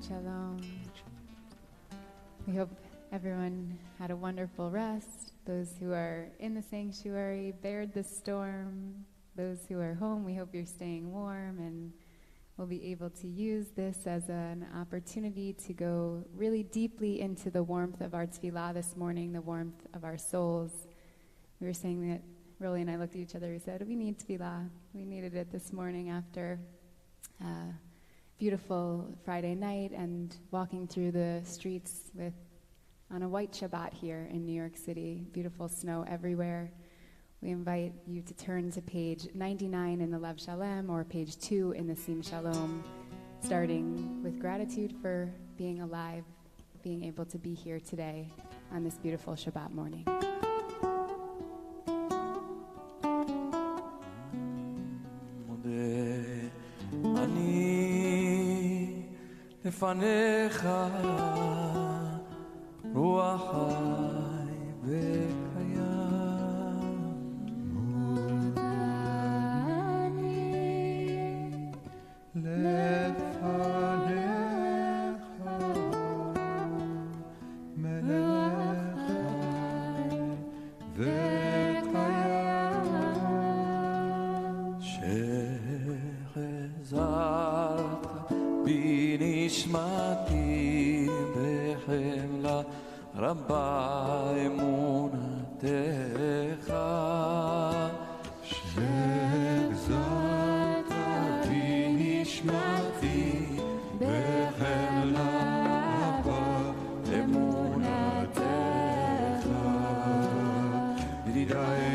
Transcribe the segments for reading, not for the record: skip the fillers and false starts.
Shabbat Shalom. We hope everyone had a wonderful rest. Those who are in the sanctuary bared the storm. Those who are home, we hope you're staying warm and we'll be able to use this as an opportunity to go really deeply into the warmth of our tefillah this morning, the warmth of our souls. We were saying that, Roly and I looked at each other, we said, we need tefillah. We needed it this morning after beautiful Friday night and walking through the streets on a white Shabbat here in New York City. Beautiful snow everywhere. We invite you to turn to page 99 in the Lev Shalem or page 2 in the Sim Shalom, starting with gratitude for being alive, being able to be here today on this beautiful Shabbat morning. לפניך רוח חי וקיים לפניך מלך חי וקיים שחזרת בי נשמתי בחמלה רבה אמונתך שהחזרת בי נשמתי בחמלה רבה אמונתך ידידיי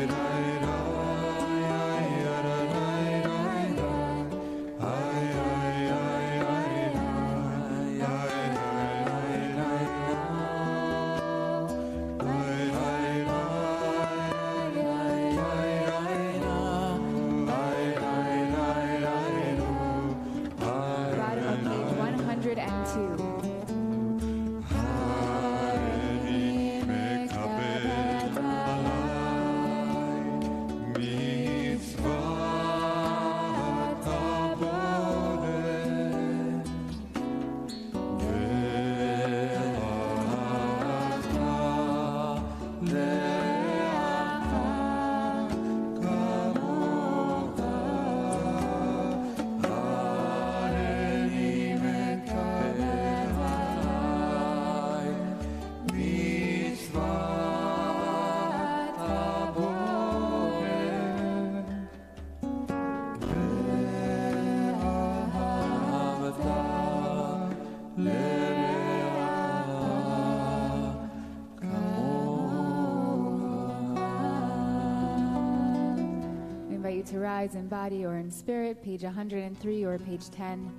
To rise in body or in spirit, page 103 or page 10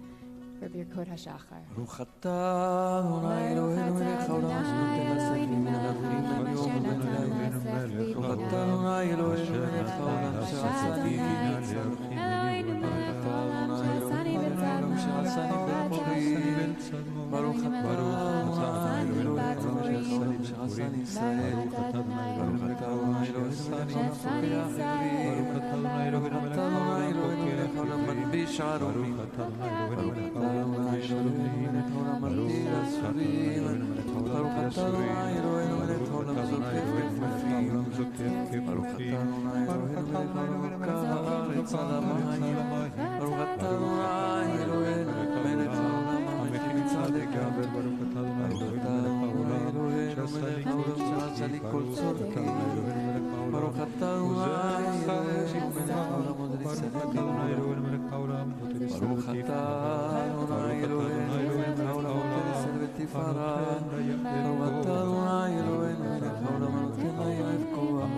for Birkot HaShachar. ברוך אתה אדוני אלוהינו מלך העולם אשר ברוך אתה אדוני אלוהינו מלך העולם אשר עשני אלוהינו מלך העולם אשר עשני בן ברוך אתה אדוני אלוהינו מלך העולם אשר עשני ישראל ברוך אתה אדוני אלוהינו מלך העולם ברוך אתה אדוני אלוהינו מלך העולם מלביש ערומים ברוך אתה אדוני ברוך אתה אדוני אלוהינו מלך העולם זוקף כתפיים ברוך אתה אדוני אלוהינו מלך העולם קר הארץ על המים ברוך אתה אדוני אלוהינו מלך העולם המכין צדק גבר ברוך אתה אדוני אלוהינו מלך העולם שעשה לי כל צורכי ברוך אתה אדוני אלוהינו מלך העולם עוד לצדק ברוך אתה אדוני אלוהינו מלך העולם תנסר ותפארה ברוך אתה אדוני אלוהינו מלך העולם הנותן להם כוח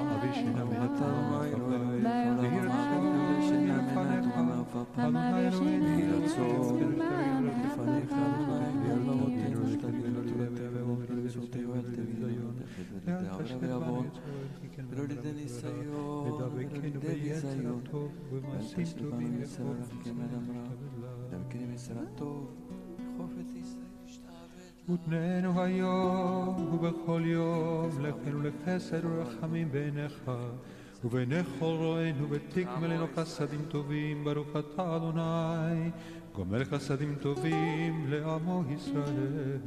ברוך אתה אדוני אלוהינו מלך העולם שינה מנת ומאפפה יהי רצון לפניך אדוני בעולמותינו שתגלנו ובשעותינו אל תביאנו לעברה ועוון ולא לידי ניסיון ולא לידי ביזיון ואל תשלבנו מסר רחמכם אל אמרה דרכני מסר הטוב חופץ ישראל ישתעבד ותננו היום ובכל יום לכנו לחסד ורחמים בעיניך ובעיני כל רואינו ותגמלנו חסדים טובים, ברוך אתה אדוני, גומל חסדים טובים לעמו ישראל.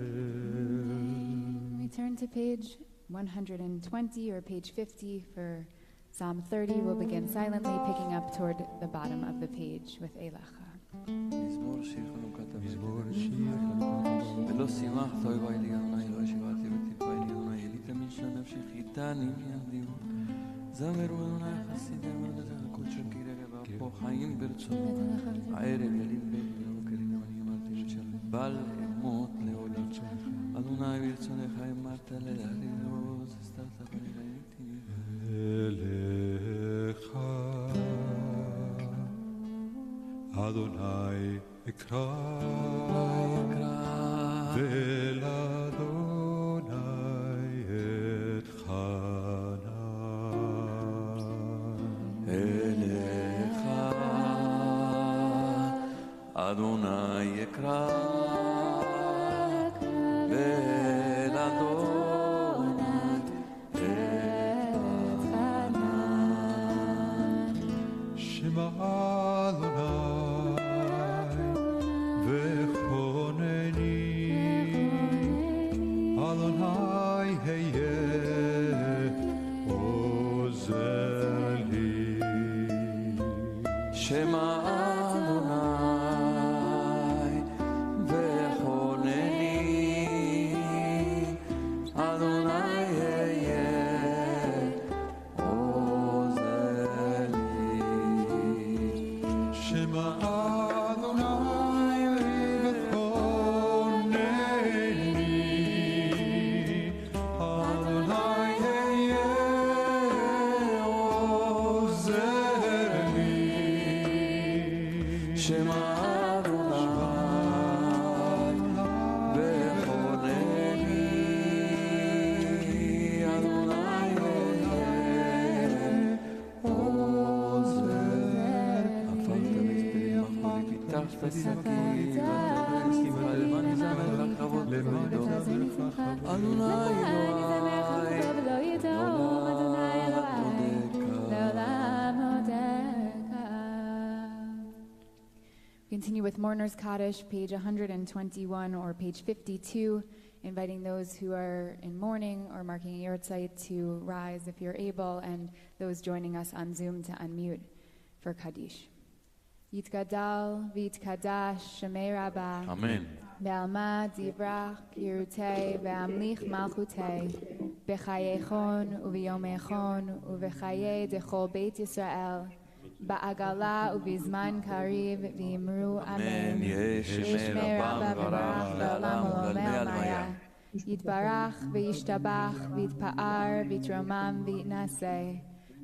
We turn to page 120 or page 50 for Psalm 30. We'll begin silently, picking up toward the bottom of the page with Eilacha. מזמור שיר חנוכת אבינו. ולא שימחת אויבי לי אדוני, לא ישיבתי וטיפי לי אדוני, העלית משנה נפשי חיתני מידיו. זמרו אדוני חסידם ולזך הקודש קירב פה חיים ברצונו. הערב יליד בית ולוקרים אני אמרתי לשלם בל אמות לעולם. אדוני ברצונך אמרת להריז הסתרת פני ראיתי. אליך אדוני אקרא ואל אדוני אתחנן. אליך אדוני אקרא ואל אדוני אתחנן. שמע אדוני וחונני, אדוני היה עוזר לי. שמע אדוני וחונני, אדוני היה עוזר לי. שמע אדוני וחונני, אדוני היה עוזר לי. שמע Continue with Mourner's Kaddish, page 121 or page 52, inviting those who are in mourning or marking a yahrzeit to rise if you're able, and those joining us on Zoom to unmute for Kaddish. Yitgadal v'yitkadash Shemei Rabbah. Amen. Be'alma divrach yirutei ve'amlich malchutei b'chayechon u'v'yomechon u'v'chayei dechol Beit Yisrael ba'agala u'bizman kariv v'imru amen. Yeshmei Rabbah v'barach ve'olam u'lomei almaya yitbarach v'yishtabach v'yitpa'ar v'yitromam v'yitnaseh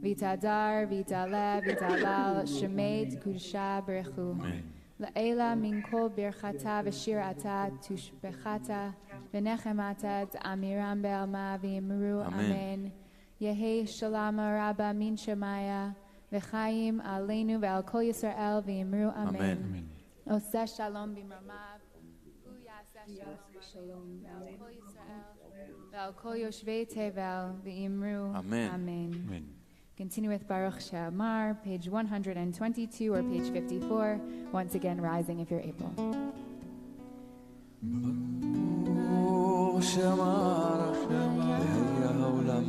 v'yitadar v'yitaleh v'yitalal shemei t'kudusha b'rechu La'ela min kol birchata v'shirata tushbechata v'nechemata t'amiram be'alma v'yimru amen. Yehi shalama rabba min shemaya v'chayim aleinu ve'al kol Yisrael v'yimru amen. Oseh shalom b'mramav hu yaseh shalom ve'al kol Yisrael ve'al kol yoshvei tevel v'yimru amen. Continue with Baruch She'amar, page 122 or page 54. Once again, rising if you're able. Baruch She'amar, Ehyeh ha'olam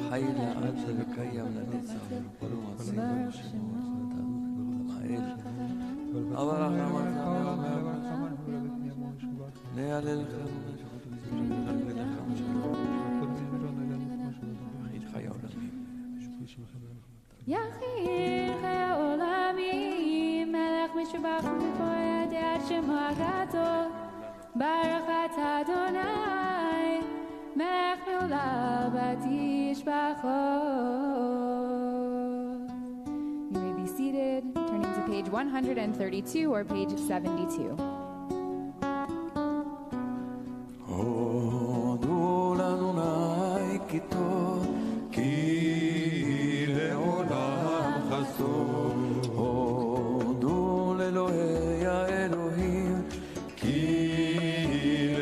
חי לעד וקיים לנצח ולכל יחיד חי העולמים, מלך משובח ומפואר יד שמו הגדול, ברך אתה אדוני, מלך מעולה בתשבחות. You may be seated, turning to page 132 or page 72. הודו לאדוני כי טוב, כי לעולם חסון. הודו לאלוהי האלוהים, כי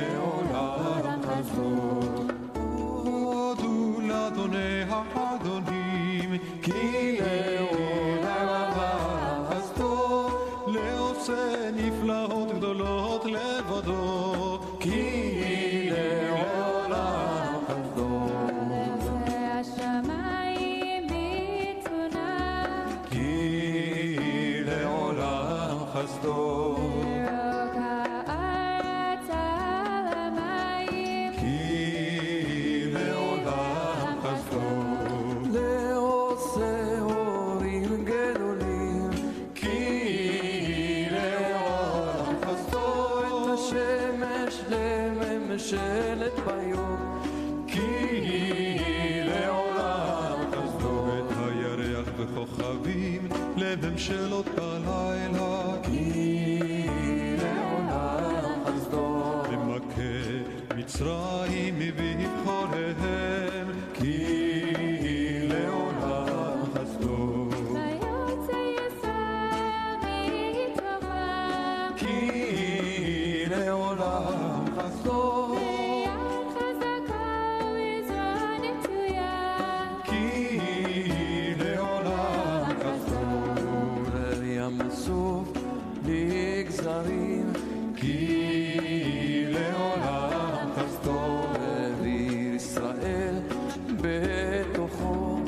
חסדו ורוק הארץ על המים כי לעולם חסדו לעושה הורים גדולים כי לעולם חסדו את השמש לממשלת ביום כי לעולם חסדו את הירח וכוכבים לממשלות בלילה כי לעולם חסדו למכה מצרים מבכוריהם כי לעולם חסדו ויוצא ישראל מתוכם כי לעולם חסדו ביד חזקה וזרוע נטויה כי לעולם חסדו לים סוף לגזרים כי לעולם חסדו וביר ישראל בתוכו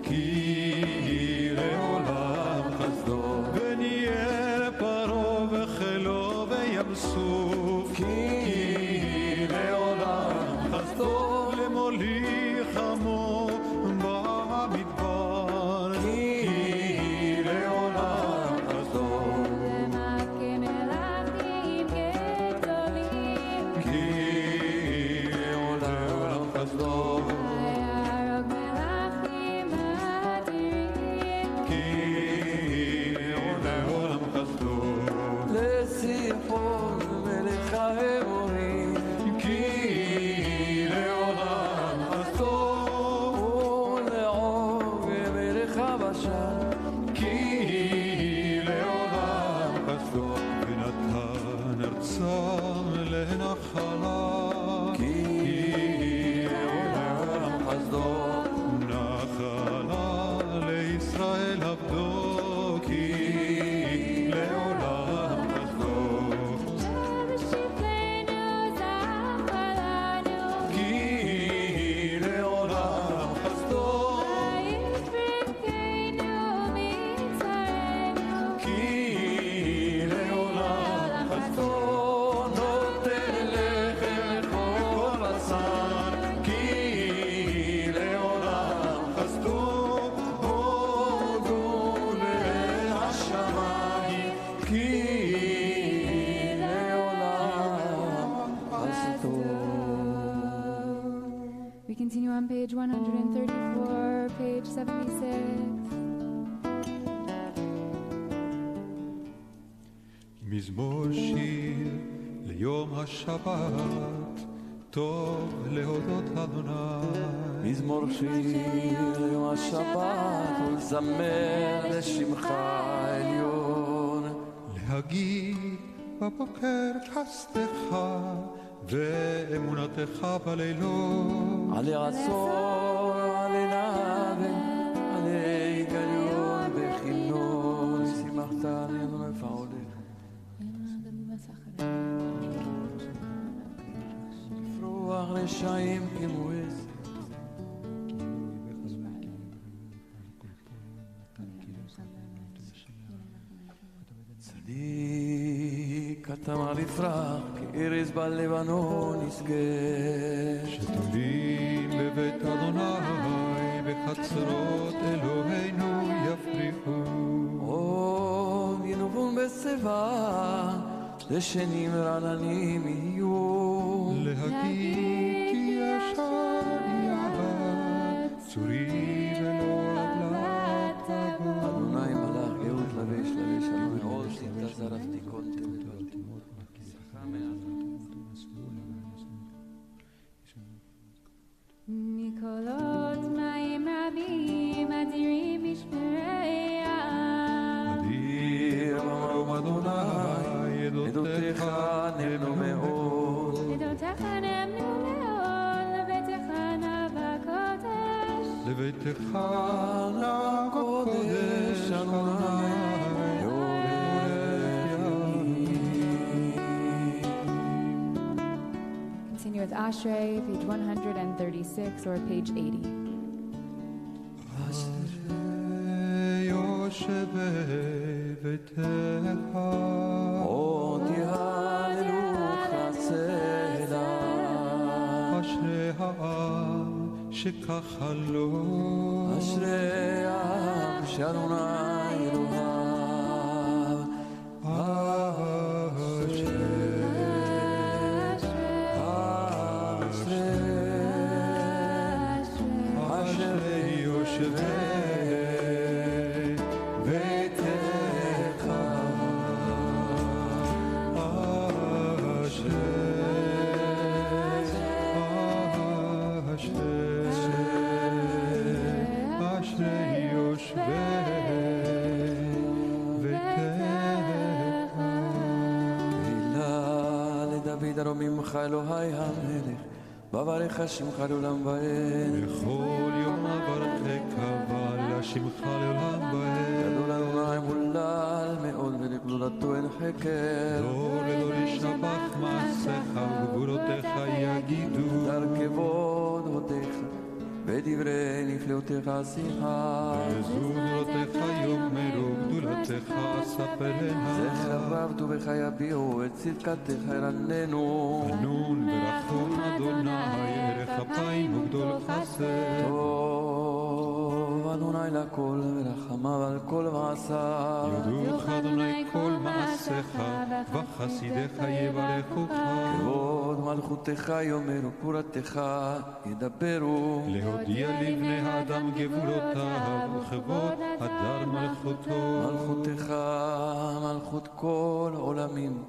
כי לעולם חסדו ונהיה פרעה וחילו בים סוף כי לעולם חסדו למוליך עמו במדבר כי לעולם חסדו למכה מלכים גדולים כי לעולם חסדו ויהרוג מלכים אדירים כי לעולם חסדו לסיחון מלך האמורים כי לעולם חסדו ולעוג מלך הבשן כי לעולם חסדו ונתן ארצם לנחלה כי לעולם חסדו נחלה לישראל עבדו כי לעולם חסדו שבשפלנו זכה לנו כי לעולם חסדו ויפרקנו מצרינו כי לעולם חסדו נותן לחם לכל בשר כי לעולם חסדו הודו להשמיים כי לעולם חסדו. We continue on page 134, page 76. מזמור שיר ליום השבת טוב להודות אדוני מזמור שיר יום השבת ולזמר לשמך העליון להגיד בבוקר חסדך ואמונתך בלילות עלי עשור עלי נאווה עלי גליון בכינון שימחת עלינו מפעולך לפרוח רשעים כמו עז צדיק אתה מרפרח כארז בלבנון יסגר שתולים בבית אדוני בחצרות אלוהינו יפריחו עוד ינובון בשיבה לשנים רעננים יהיו להגיד כי ישר יעד צורי ולא עוולה תבוא אדוני מלאך גאות לבש לבש על מאוד שיטה זרפתי כל תמות מקולות מים רבים אדירים משמרי ים אדיר במרום אדוני עדותיך נמנו מאוד עדותיך נאמנו מאוד לביתך נא בקודש לביתך נא קודש אדוני Continue with Ashrei, page 136 or page 80. יושבי ביתך. אותי הללוך סלע. אשרי העם שככה לו. אשרי העם שאדוני אלוהיו. אשרי יושבי ביתך. אשרי יושבי ביתך. הילה לדוד ארוממך אלוהי המלך, בברך שמך לעולם ועד. בכל יום אברכך ולשמך לעולם ועד. גדול אדוני מולל מאוד ולגדולתו אין חקר. דור לדור ישבח מעשיך וגבולותיך יגידו. דרכבוד הודיך ודברי נפלאותיך שיחה. וזולותיך יאמרו גדולתך אספרנה. זכר רב טובך יביעו את צדקתך ירננו. חנון ורחום אדוני ערך אפיים וגדול חסד. טוב אדוני לכל ורחמיו על כל מעשיו. יודוך אדוני כל מעשיך וחסידיך יברכוך. כבוד מלכותך יאמרו גבורתך ידברו. להודיע לבני האדם גבולותיו וכבוד הדר מלכותו. מלכותך מלכות כל עולמים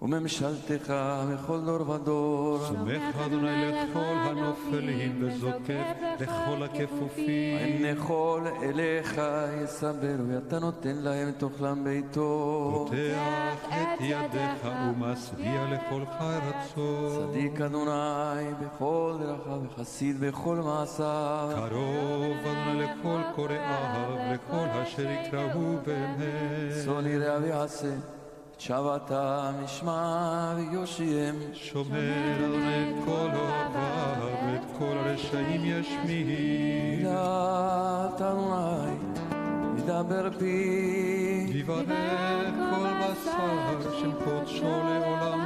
וממשלתך בכל דור ודור. סומך אדוני לכל הנופלים וזוקף לכל הכפופים. הנכל אליך יסברו, אתה נותן להם תאכלם ביתו. פותח את ידיך ומשביע לכל חי רצון. צדיק אדוני בכל דרכיו וחסיד בכל מעשיו. קרוב אדוני לכל קוראיו לכל אשר יקראו באמת. שונא יראה ויעשה שבתם ישמע ויושיעם. שומר אדוני את כל אוהביו ואת כל הרשעים ישמיע. מילת אדוני ידבר פי. יברך כל בשר שם קודשו לעולם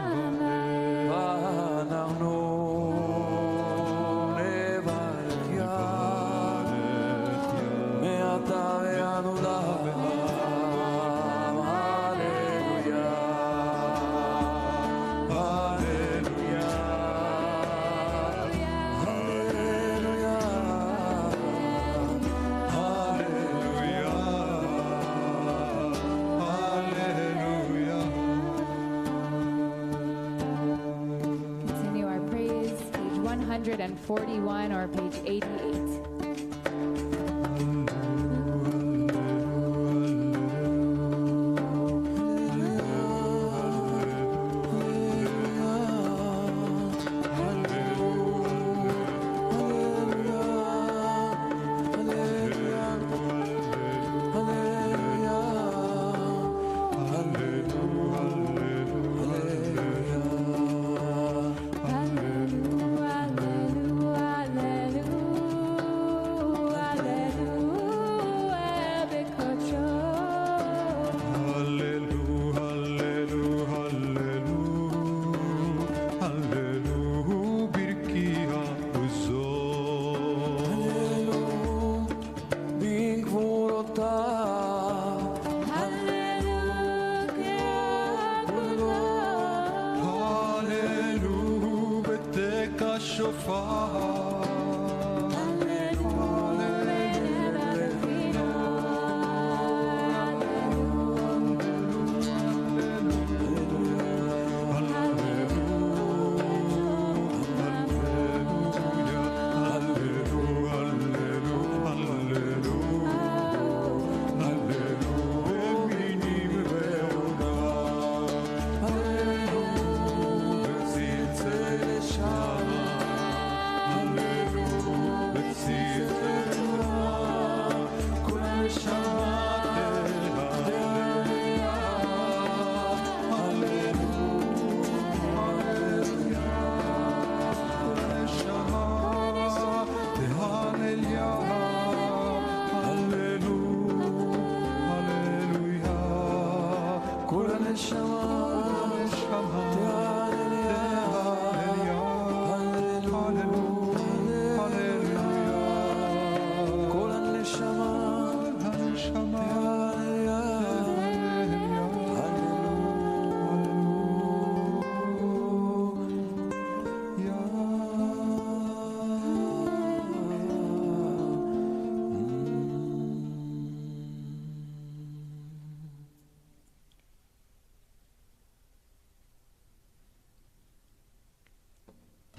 ועד. ואנחנו נברך יה מעתה ועד עולם. Continue our praise, page 141 or page 88.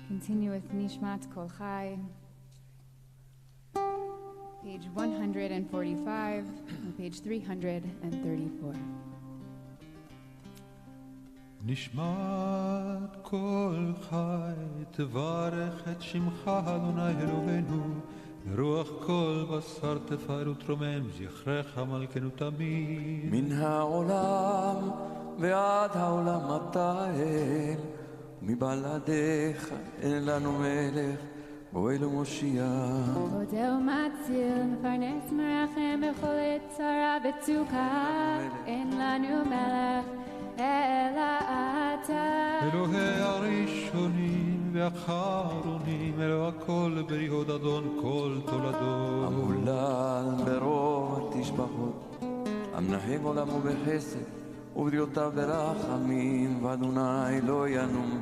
Continue with Nishmat Kol Chai, page 145 and page 334. נשמת כל חי תברך את שמך אדוני אלוהינו ברוח כל בשר תפאר ותרומם זכרך מלכנו תמיד מן העולם ועד העולם אתה אל מבלעדיך אין לנו מלך גואל ומושיע מודה ומציל מפרנס מרחם בכל עת צרה וצוקה אין לנו מלך אלא אתה אלוהי הראשונים והאחרונים אלוה הכל בריאות אדון כל תולדות המולל ברוב תשבחות המנהג עולמו בחסד ובריאותיו ברחמים ואדוני לא ינום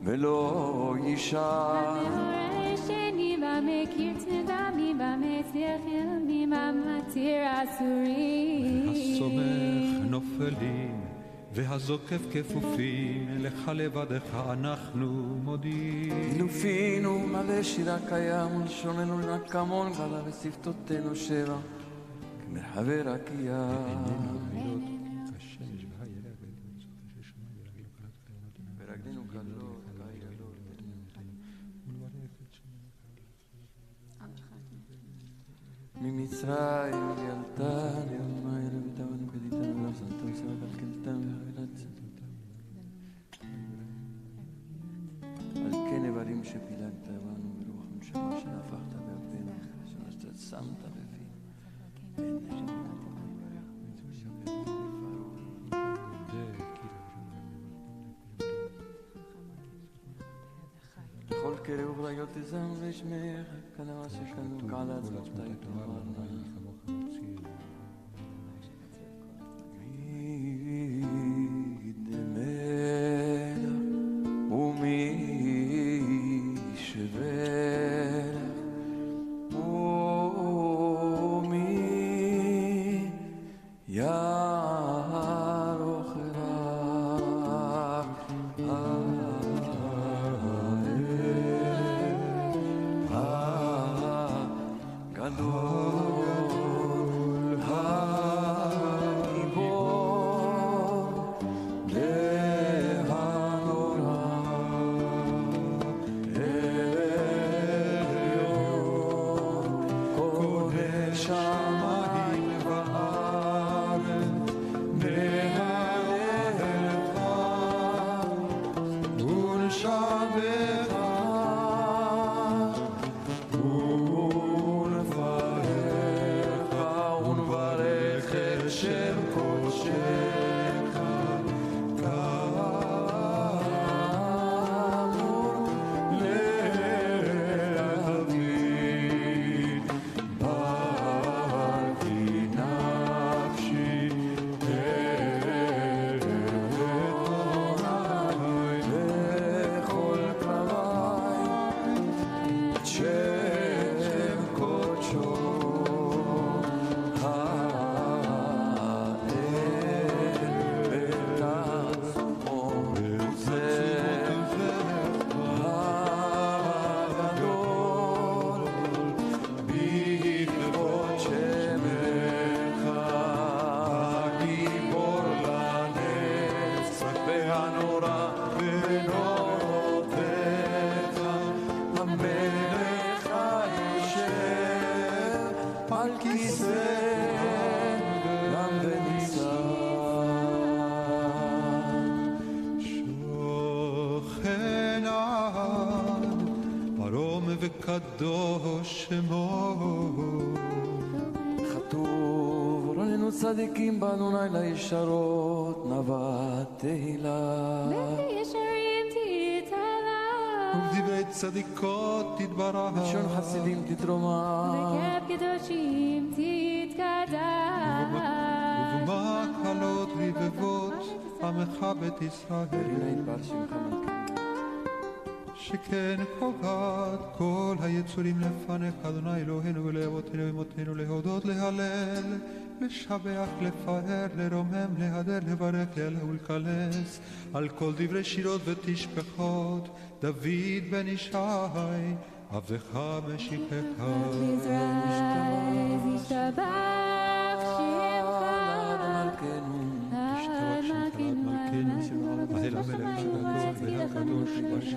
ולא ישן המעורר שני במכיר תנדמים במצליח ילמים במתיר אסורים הסומך נופלים והזוקף כפופים לך לבדך אנחנו מודים אילופינו מלא שירה קיים ולשוננו לנקמון גלה ושפתותינו שבע כמרחבי רקיע ורגלינו קלות ממצרים ילתה ליומה ירביתה ונקדיתה ולעשתה וסבב על כנתה וחבילת על כן איברים שפילגת בנו ברוח נשמה שנפחת באפינו ששמת בפי לכל קרב וברגות תזם ושמך כנראה שכנו קעלה עצמתה יתומרנה קדוש שמו כתוב רוננו צדיקים באדוני לישרות נבט תהילה. בישרים תתעלה. ובדברי צדיקות תתברך. בלשון חסידים תתרומם. בקרב קדושים תתקדש. ובמקהלות רבבות עמך בית ישראל. שכן קובעת כל היצורים לפניך אדוני אלוהינו ולאבותינו ואמותינו להודות להלל לשבח לפאר לרומם להדר לברך להלל ולקלס על כל דברי שירות ותשבחות דוד בן ישי עבדך משיחך ישתבח שמך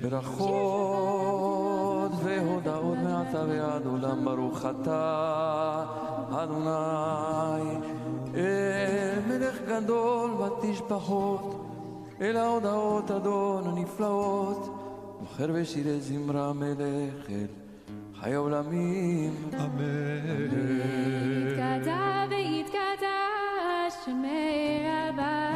ברכות והודאות מעתה ועד עולם ברוך אתה אדוני אל מלך גדול ותשבחות אל ההודעות אדון הנפלאות זוכר ושירי זמרה מלך אל חיי עולמים אמן. יתגדל ויתקדש שמי רבה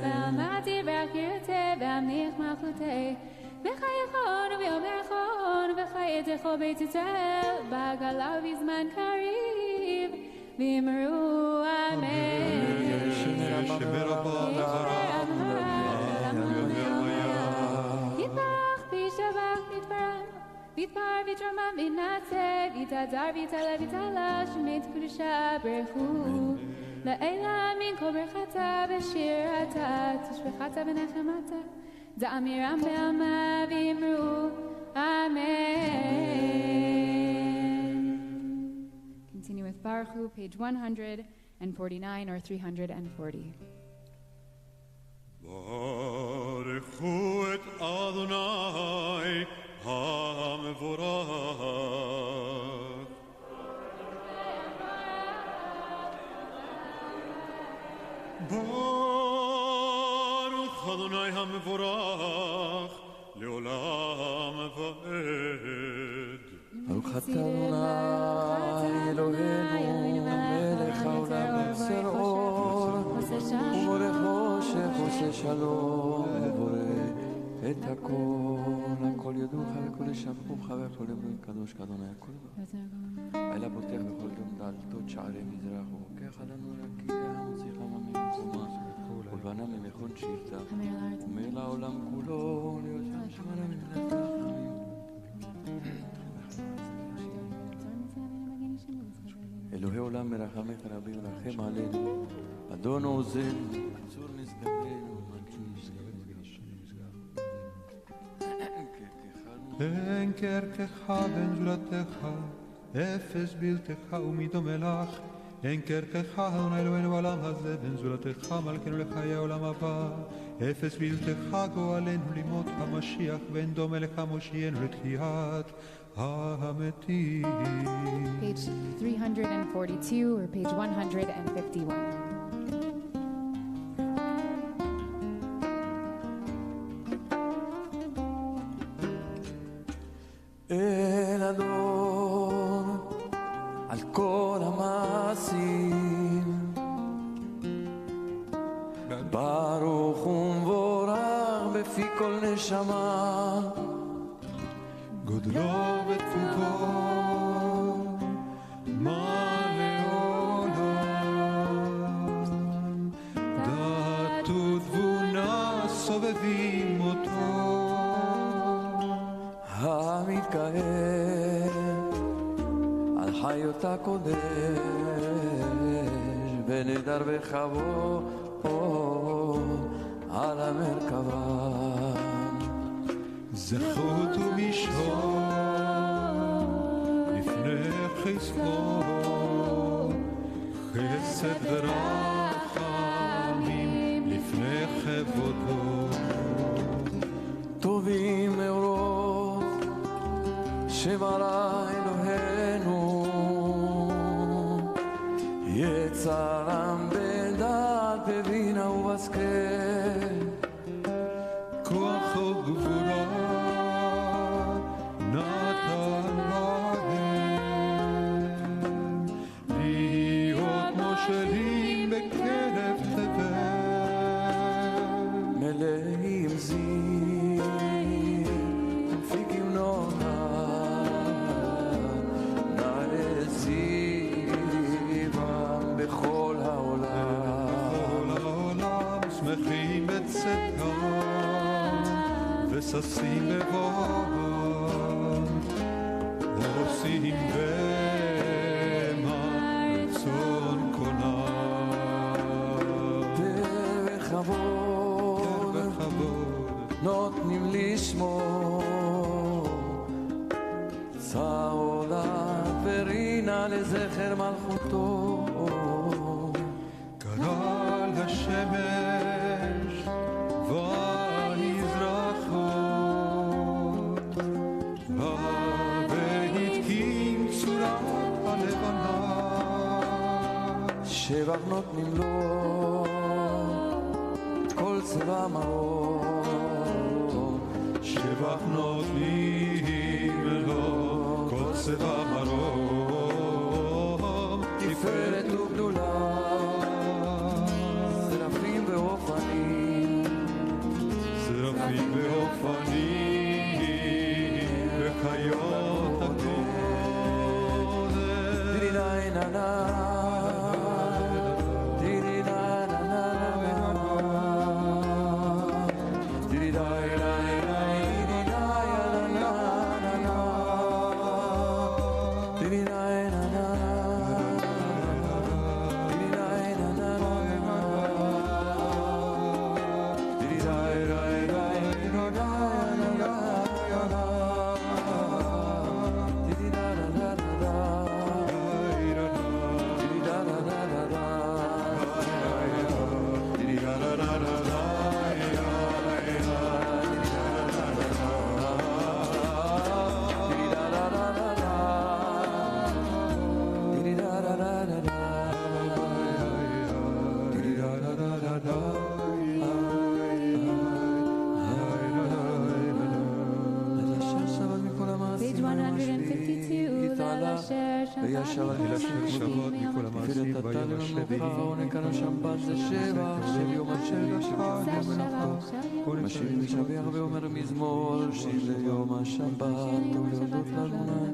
ואמרתי בהכירתי ואמניח מלכותי בחייכון וביומכון וחייתך בית ישראל בעגלה ובזמן קריב ואמרו אמן. יתברך וישתבח ויתפאר ויתפאר ויתרומם וינצח ויתהדר ויתעלה ויתעלה שמי קדושה ברכו לעילה מן כל ברכתה בשירתה תשבחתה ונחמתה דאמירם בעלמא ואמרו amen. Continue with Baruchu, page 149 or 340. ברכו את אדוני המבורך. ברוך אדוני המבורך לעולם ועד. ברוך אתה אדוני אלוהינו מלך העולם יוצר אור ובורא חושך עושה שלום ובורא את הכל ידעוך וכל ישבחוך וכל יברוך קדוש כאדוני הכל אלה פותח בכל יום דלתות שערי מזרח ובוקח לנו רקיע מוציאך ממקומה ולבנה ממכון שבטה ומאל העולם כולו להיות שמרה ממלך רחמים אלוהי עולם מרחמך רבים רחם עלינו אדון עוזנו צור נשגבנו אין כערכך ואין זולתך אפס בלתך ומדומה לך אין כערכך אדוני אלוהינו בעולם הזה ואין זולתך מלכנו לחיי העולם הבא אפס בלתך גואלנו לימות המשיח ואין דומה לך מושיענו לתחיית המתים. Page 342 or page 151. אל אדון על כל המעשים ברוך ומבורך בפי כל נשמה גודלו וטובו מלא עולם דעת ותבונה סובבים אותו המתקהל על חיות הקודש ונדר וחבו על המרכבה זכות ומשעול לפני חסדו חסד ורחמים לפני כבודו טובים מאורות שברא אלוהינו יצרם בדעת בבינה ובשכל כוח וגבורה נתן להם להיות בצאתם וששים בבואם עושים במה רצון קונם דרך כבוד נותנים לשמור צהולה ורינה לזכר מלכותו קרא השמש והמזרחות והתקין צורה הלבנה שבח נותנים לו כל צבא מרום שבח נותנים לו כל צבא מרום תפארת וגדולה שרפים ואופנים שרפים ואופנים וחיות הקודש דידי ננה משיב משבח ואומר מזמור שזה יום השבת ולהודות לאדוני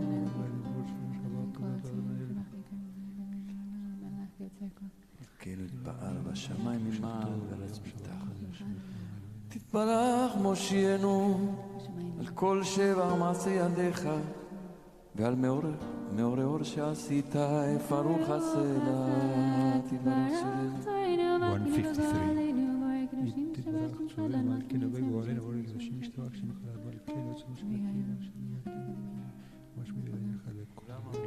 כאילו יתפאר בשמיים ממעל וארץ מתחת תתברך מושיענו על כל שבח מעשה ידיך ועל מאורי אור שעשית יפרוך הסלע תתברך שלנו 153 תתברך צורי מלכנו וגואלנו אורי קדושים משתבח שמך מלכנו עצמו שמכינו משמיע לך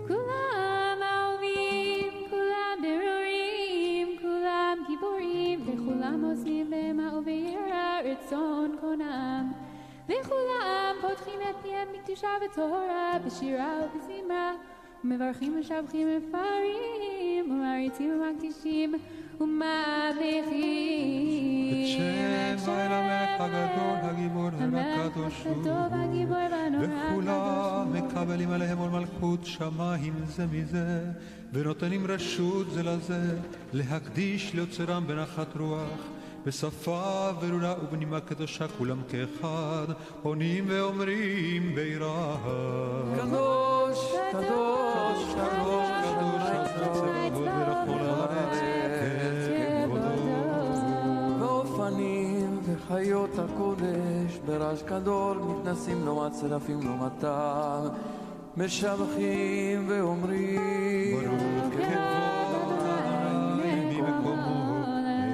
כולם אהובים, כולם ברורים, כולם גיבורים וכולם עושים במה וביראה רצון קונם וכולם פותחים את פיהם בקדושה ותורה בשירה ובזמרה ומברכים ומשבחים מפארים ומעריצים ומקדישים וממליכים את שם האל המלך הגדול הגיבור הקדוש וכולם מקבלים עליהם עול מלכות שמיים זה מזה ונותנים רשות זה לזה להקדיש ליוצרם בנחת רוח בשפה ברורה ובנימה קדושה כולם כאחד עונים ואומרים ביראה קדוש קדוש קדוש קדוש צבאות ולכל הארץ ואופנים וחיות הקודש ברעש גדול מתנסים לעומת צלפים לעומתם משבחים ואומרים ברוך כבוד אדוני ממקומו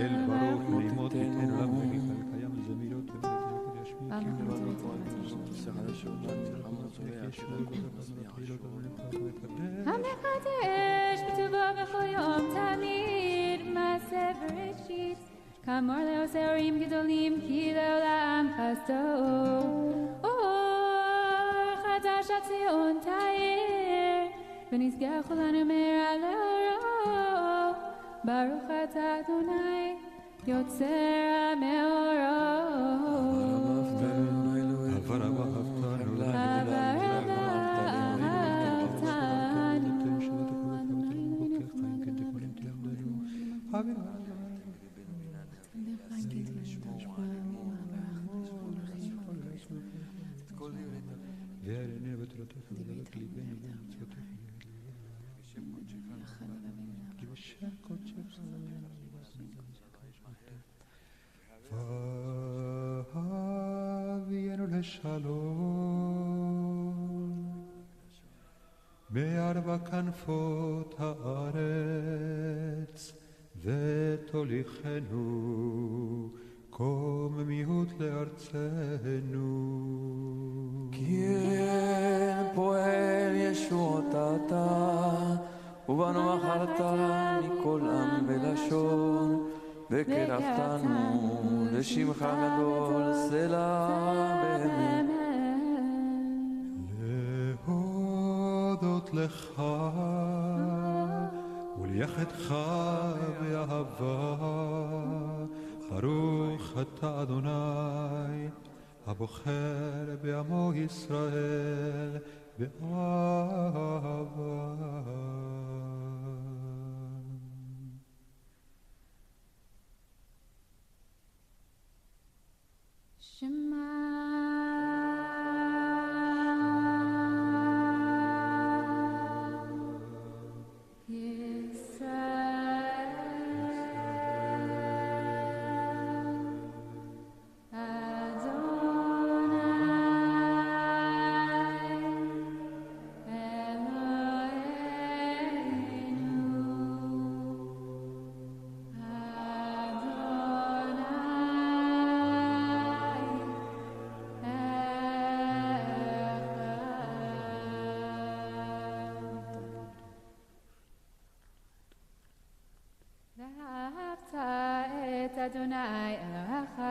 אל ברוך נעימות תיתן לנו ונפעל קיים זמירות ובית ישמיע המקדש בטובו בכל יום תמיד מעשה בראשית כאמור לעושה הורים גדולים כי לעולם חסדו אור חדש הציון תאיר ונשגח כולנו מהרה לאורו ברוך אתה אדוני יוצר המאורות Father כנפות הארץ, ותוליכנו קוממיות לארצנו. כן פועל ישועות אתה, ובנו בחרת מכל עם ולשון, וקרבתנו לשמך גדול, סלע באמת. להודות לך ולייחדך באהבה, ברוך אתה אדוני הבוחר בעמו ישראל באהבה. אדוני אלוהיך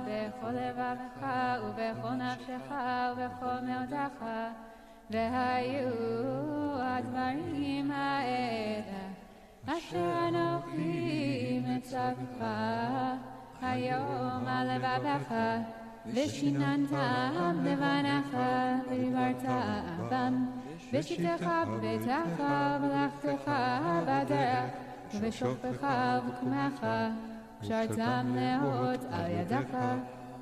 בכל לבבך ובכל נפשך ובכל מאודך, והיו הדברים האלה אשר אנוכי מצווך היום על לבבך, ושיננתם לבניך ודיברת בם, בשיטתך בביתך ובלכתך בדרך ובשוכבך ובקומך, קשרתם לאות על ידך,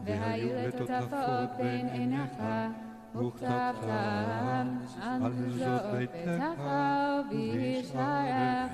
והיו לטוטפות בין עיניך, וכתבתם על מזוזות ביתך ובשעריך.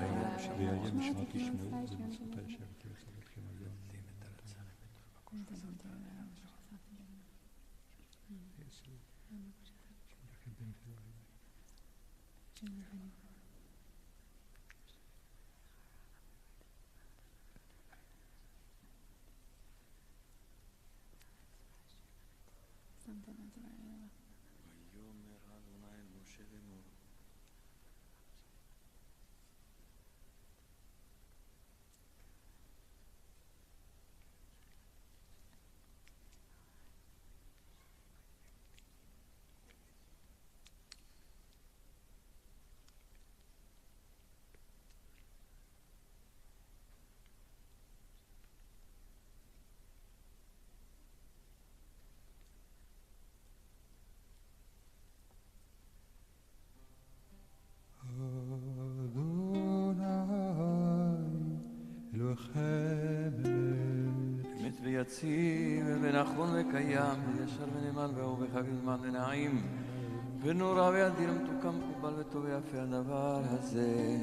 יציב ונכון וקיים, וישר ונאמן ואהוב וחג זמן ונעים, ונורא ואדיר מתוקן מקובל וטוב ויפה הדבר הזה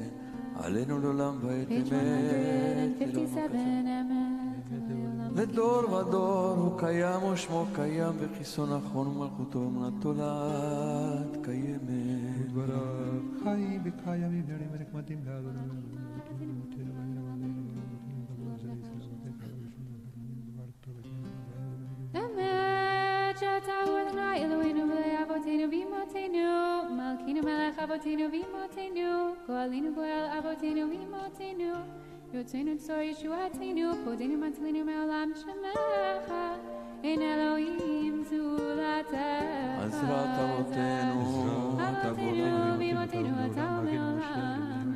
עלינו לעולם ועת אמת, לדור ודור הוא קיים ושמו קיים, וכיסו נכון ומלכותו ומנתו לעד קיימת. ודבריו חיים וקיימים נראים ונחמדים לאדוני. שאתה הוא אדוני אלוהינו ולאבותינו ואמותינו, מלכינו מלך אבותינו ואמותינו, גואלינו גואל אבותינו ואמותינו, יוצאנו צור ישועתנו, פודינו מטלינו מעולם שמך, אין אלוהים זולתך. עזרת אבותינו ואמותינו אתה ומעולם,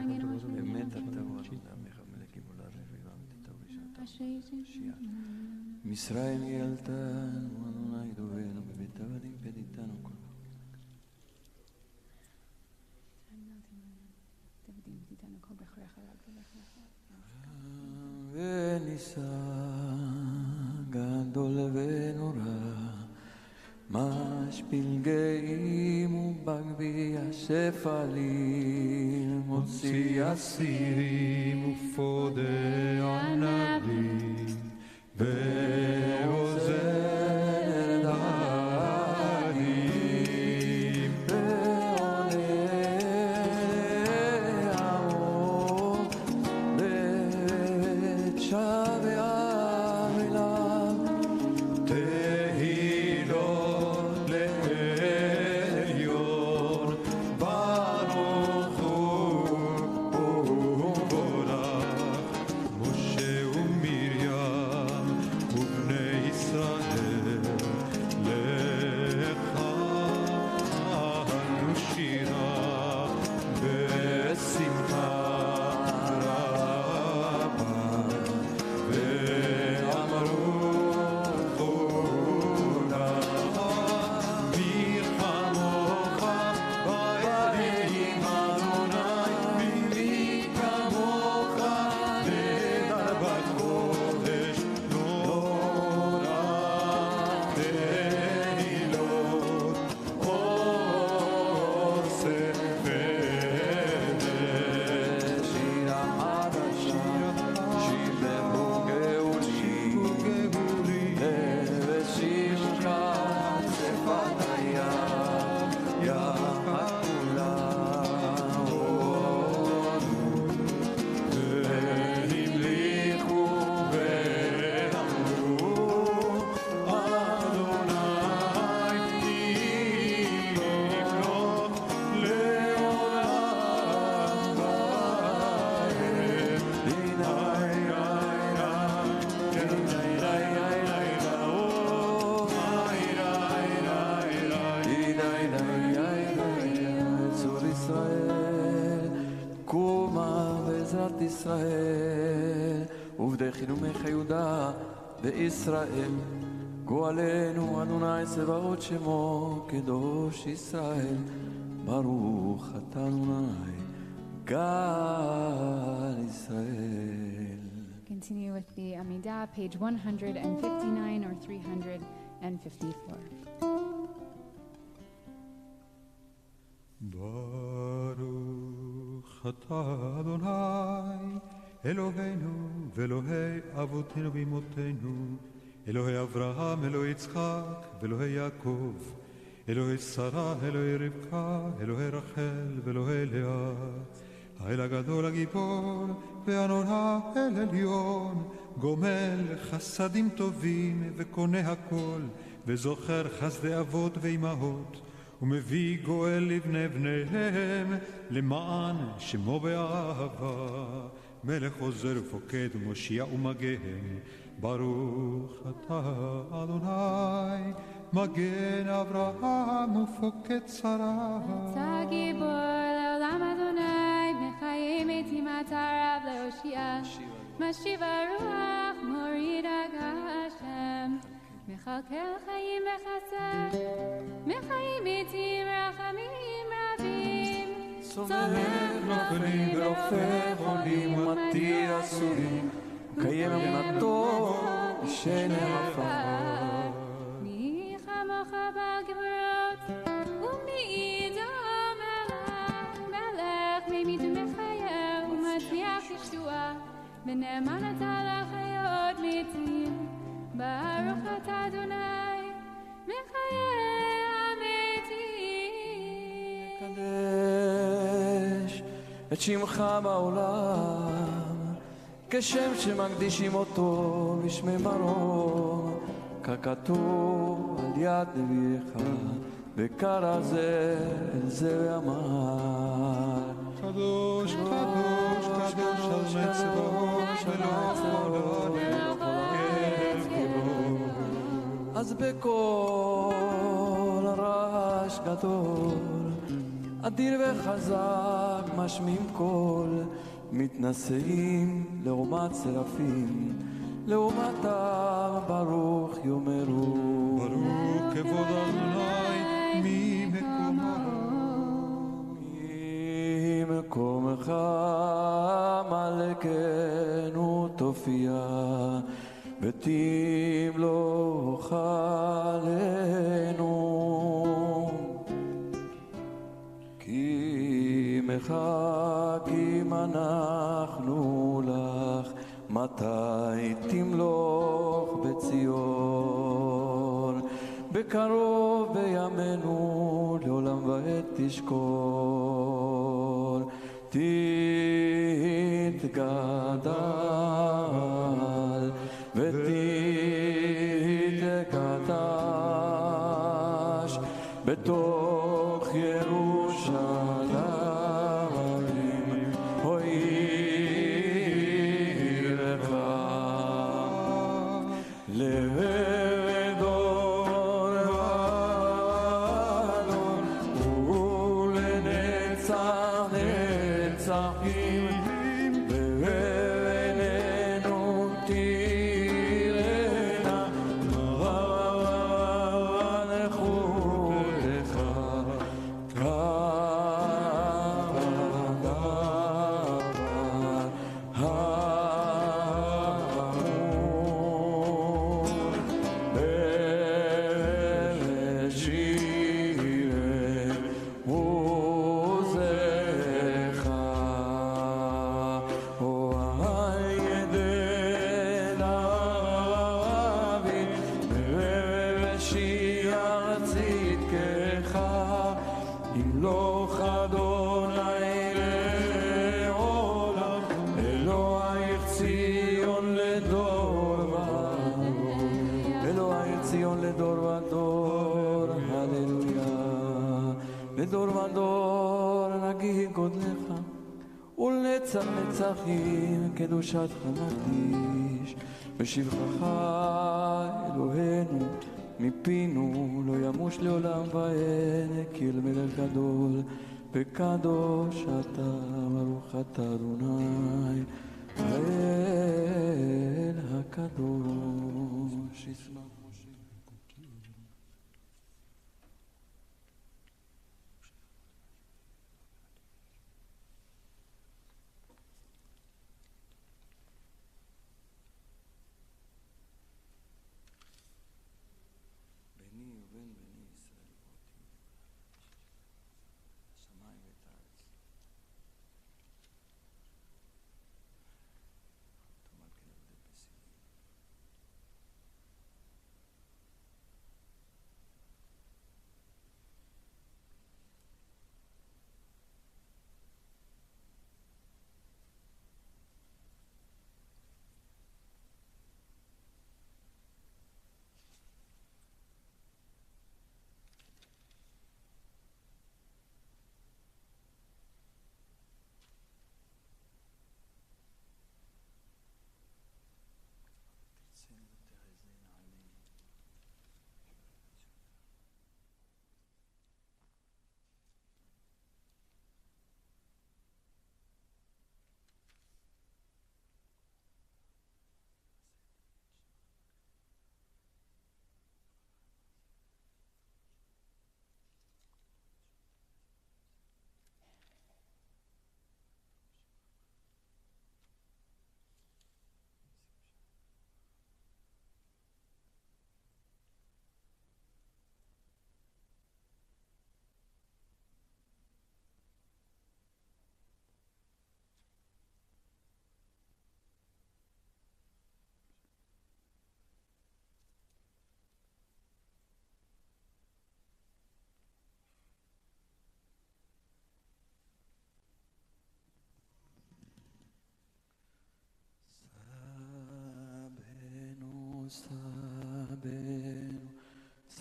אמת אתה ועמך מלך גבולה רבי ועמדת ובשעתה מישראל ילתנו אדוני דובנו בבית עבדים פדיתנו כל וניסה גדול ונורא, משפיל גאים ובגבי השפלים, מוציא אסירים ופודה ענבים, ועוזר דהרים, ועונש ושבעה אליו תהילות לעליון ברוך הוא ובורך משה ומרים ובני ישראל לך אנו שירה בשמחה ישראל ובדי חינומך יהודה בישראל גואלנו אדוני צבאות שמו קדוש ישראל ברוך אתה אדוני גאל ישראל. Continue with the Amidah, page 159 or 354. ברוך אתה אדוני אלוהינו ואלוהי אבותינו ואמותינו אלוהי אברהם אלוהי יצחק ואלוהי יעקב אלוהי שרה אלוהי רבקה אלוהי רחל ואלוהי לאה האל הגדול הגיבור והנורא אל עליון גומל חסדים טובים וקונה הכל וזוכר חסדי אבות ואימהות ומביא גואל לבני בניהם למען שמו באהבה מלך עוזר ופוקד ומושיע ומגן ברוך אתה אדוני מגן אברהם ופוקד שרה אתה גיבור לעולם אדוני מחיים מתים אתה רב להושיע משיב הרוח מוריד הגשם מחלקל חיים בחסד מחיים מתים רחמים רבים סומך נופלים ורופא חולים ומתיר אסורים קיים אמונתו שני הפכות מי כמוך בעל גבורות ומי עדו מלך ממית ומחיה ומצליח ישועה ונאמן אתה לחיות מתים ברוך אתה אדוני מחיי המתים. קדש את שמך בעולם כשם שמקדישים אותו בשמי מרום ככתוב על יד נביאך וקרא זה אל זה ואמר קדוש קדוש קדוש על מצוות ולא אז בקול רעש גדול אדיר וחזק משמיעים קול מתנשאים לעומת צרפים לעומתם ברוך יאמרו ברוך כבוד אדוני ממקומך מלכנו תופיע ותמלוך עלינו כי מחכים אנחנו לך מתי תמלוך בציון בקרוב בימינו לעולם ועד תשכון תתגדל בתוך ירושלים, אוי עירך לדור ודור ולנצח נצחים, ובעינינו תראינה מלכותך לדור ודור נגיד גודלך ולנצח נצחים קדושתך נקדיש, בשבחך אלוהינו מפינו לא ימוש לעולם ועד, כי אל מלך גדול וקדוש אתה, ברוך אתה אדוני האל הקדוש.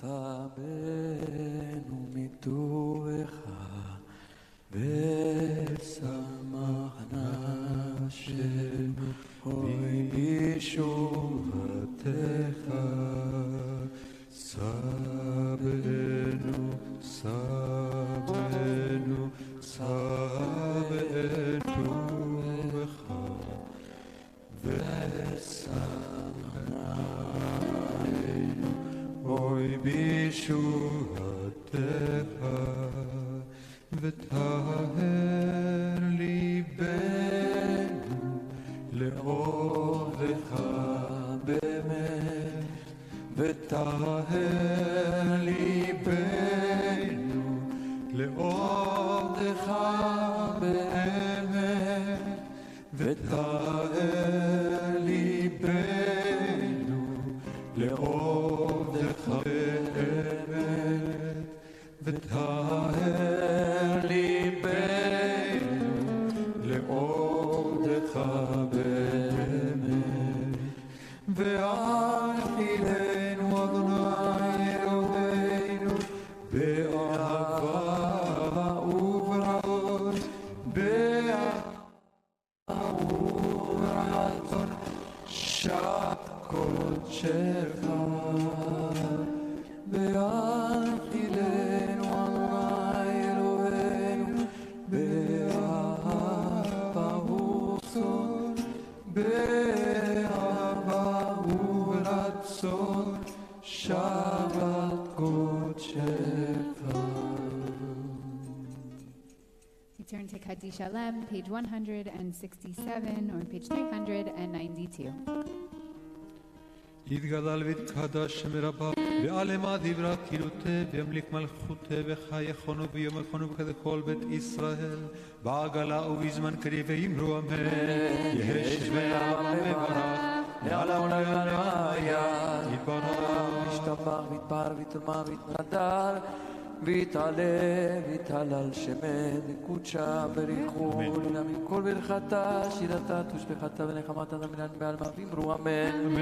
סבנו מטובך ושמחנה השם אוי בישועתך. סבנו סבנו סבנו בך ושמחנה אוי בישועתך. וטהר ליבנו לעובדך באמת, וטהר ליבנו לעובדך באמת, וטהר ליבנו לעובדך באמת, וטהר ליבנו לעובדך באמת. ואכילנו אדוני אלוהינו שבת קודשך והנחילנו אדוני אלוהינו באהבה ורצון באהבה ורצון שבת קודשך. We turn to Kaddish Alem, page 167, or page 392. יתגדל ויתקדש שם רבה ועלמה דברה קילותה וימליק מלכותה וחייכונו ויומכונו וככל בית ישראל בעגלה ובזמן קריב ואמרו אמן. יש ואבא מברך לעלה ולעלה יתברך ישתבח ויתפאר ויתרומם ויתנדל ויתעלה ויתהלל שמן וקודשה בריחו ולעמים כל ברכתה שירתה תושבחתה ונחמתה למינן בעלמה ואמרו אמן.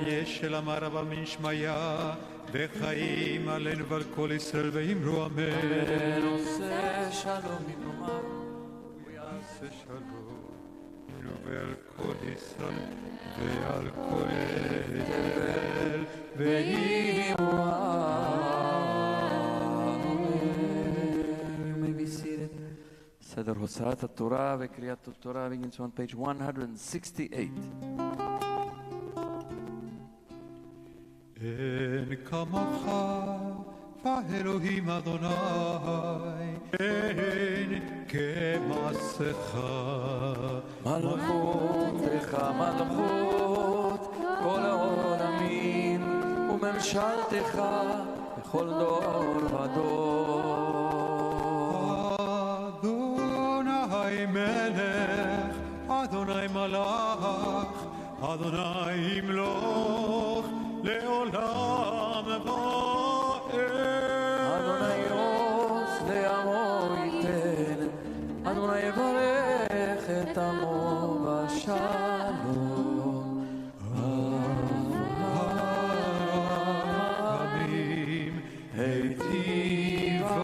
יש שלמה רבה מן שמיה וחיים עלינו ועל כל ישראל ואמרו אמן. עושה שלום במרומיו ויעשה שלום ועל כל ישראל ועל כל תבל ואמרו אמן. סדר הוצאת התורה וקריאת התורה begins on page 168. אין כמוך ואלוהים אדוני אין כמעשיך מלכותך מלכות כל העולמים וממשלתך בכל דור ודור. אדוני מלך אדוני מלך אדוני ימלוך לעולם ועד. אדוני ירוס לעמו ייתן אדוני יברך את עמו בשלום. הרחמים היטיבה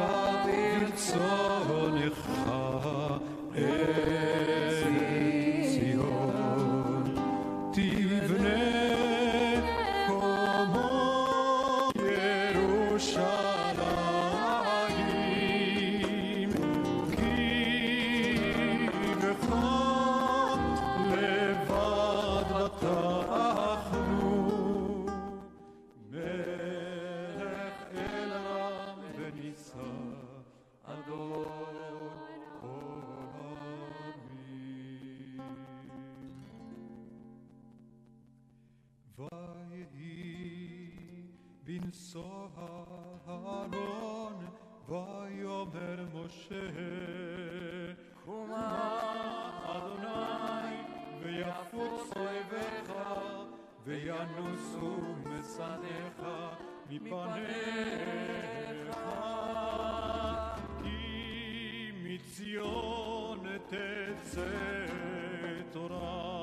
ברצונך ציון תבנה כמו ירושלים כי בך לבד בטחנו מלך אל רם ונישא אדון ויהי בנשוא אהרון ויאמר משה קומה אדוני ויפוץ אויביך וינוסו משנאיך מפניך כי מציון תצא תורה.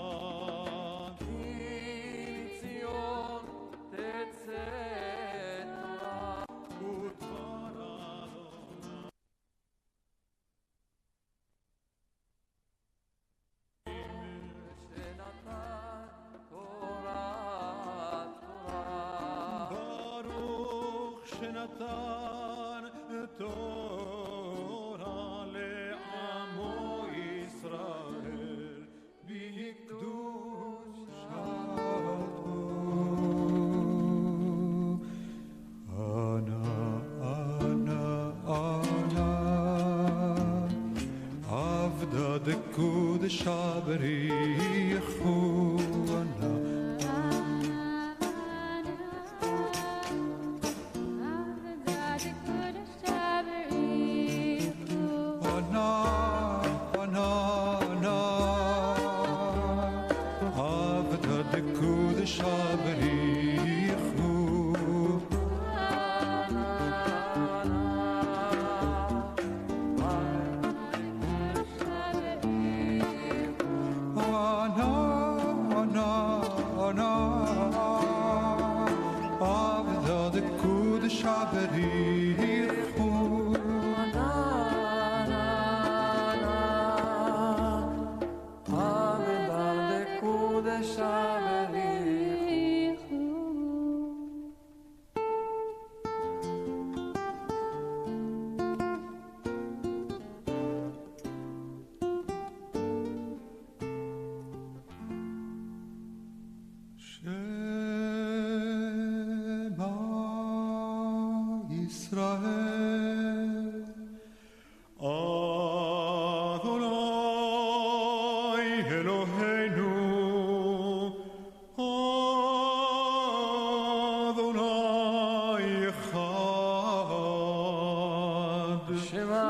שנתן תורה לעמו ישראל בקדושתו. אנא אנא אנא עבדה דקודשה בריחו אנא no Israel. Adonai Eloheinu, Adonai Echad. Shema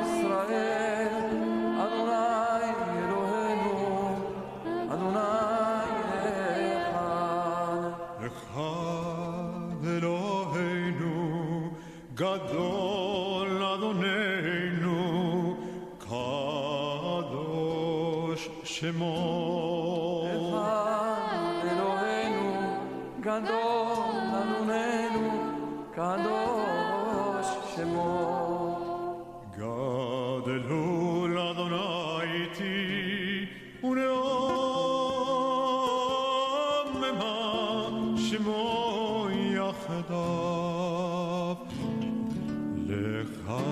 Israel, Adonai Eloheinu, Adonai Echad. Echad Eloheinu, Gadol Adonenu, Kadosh Shemo. Echad Eloheinu, Gadol Adonenu, Kadosh Shemo. Gadelul Adonai iti, uneomema Shemo yachadav. Lecha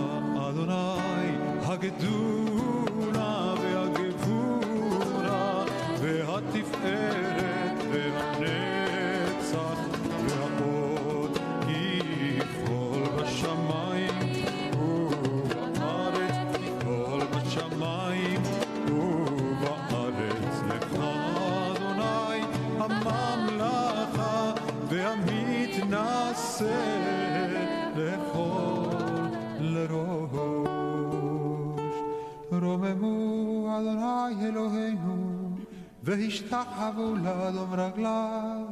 Adonai hagedula ve'hagevura ve'hatiferet ve'hanetzach ve'ha'od yichol b'shamayim u'ba'aretz yichol b'shamayim u'ba'aretz. Lecha Adonai hamamlacha ve'hamitnaseh lechol lerosh. Romemu Adonai Eloheinu והשתחוו לאדום רגליו,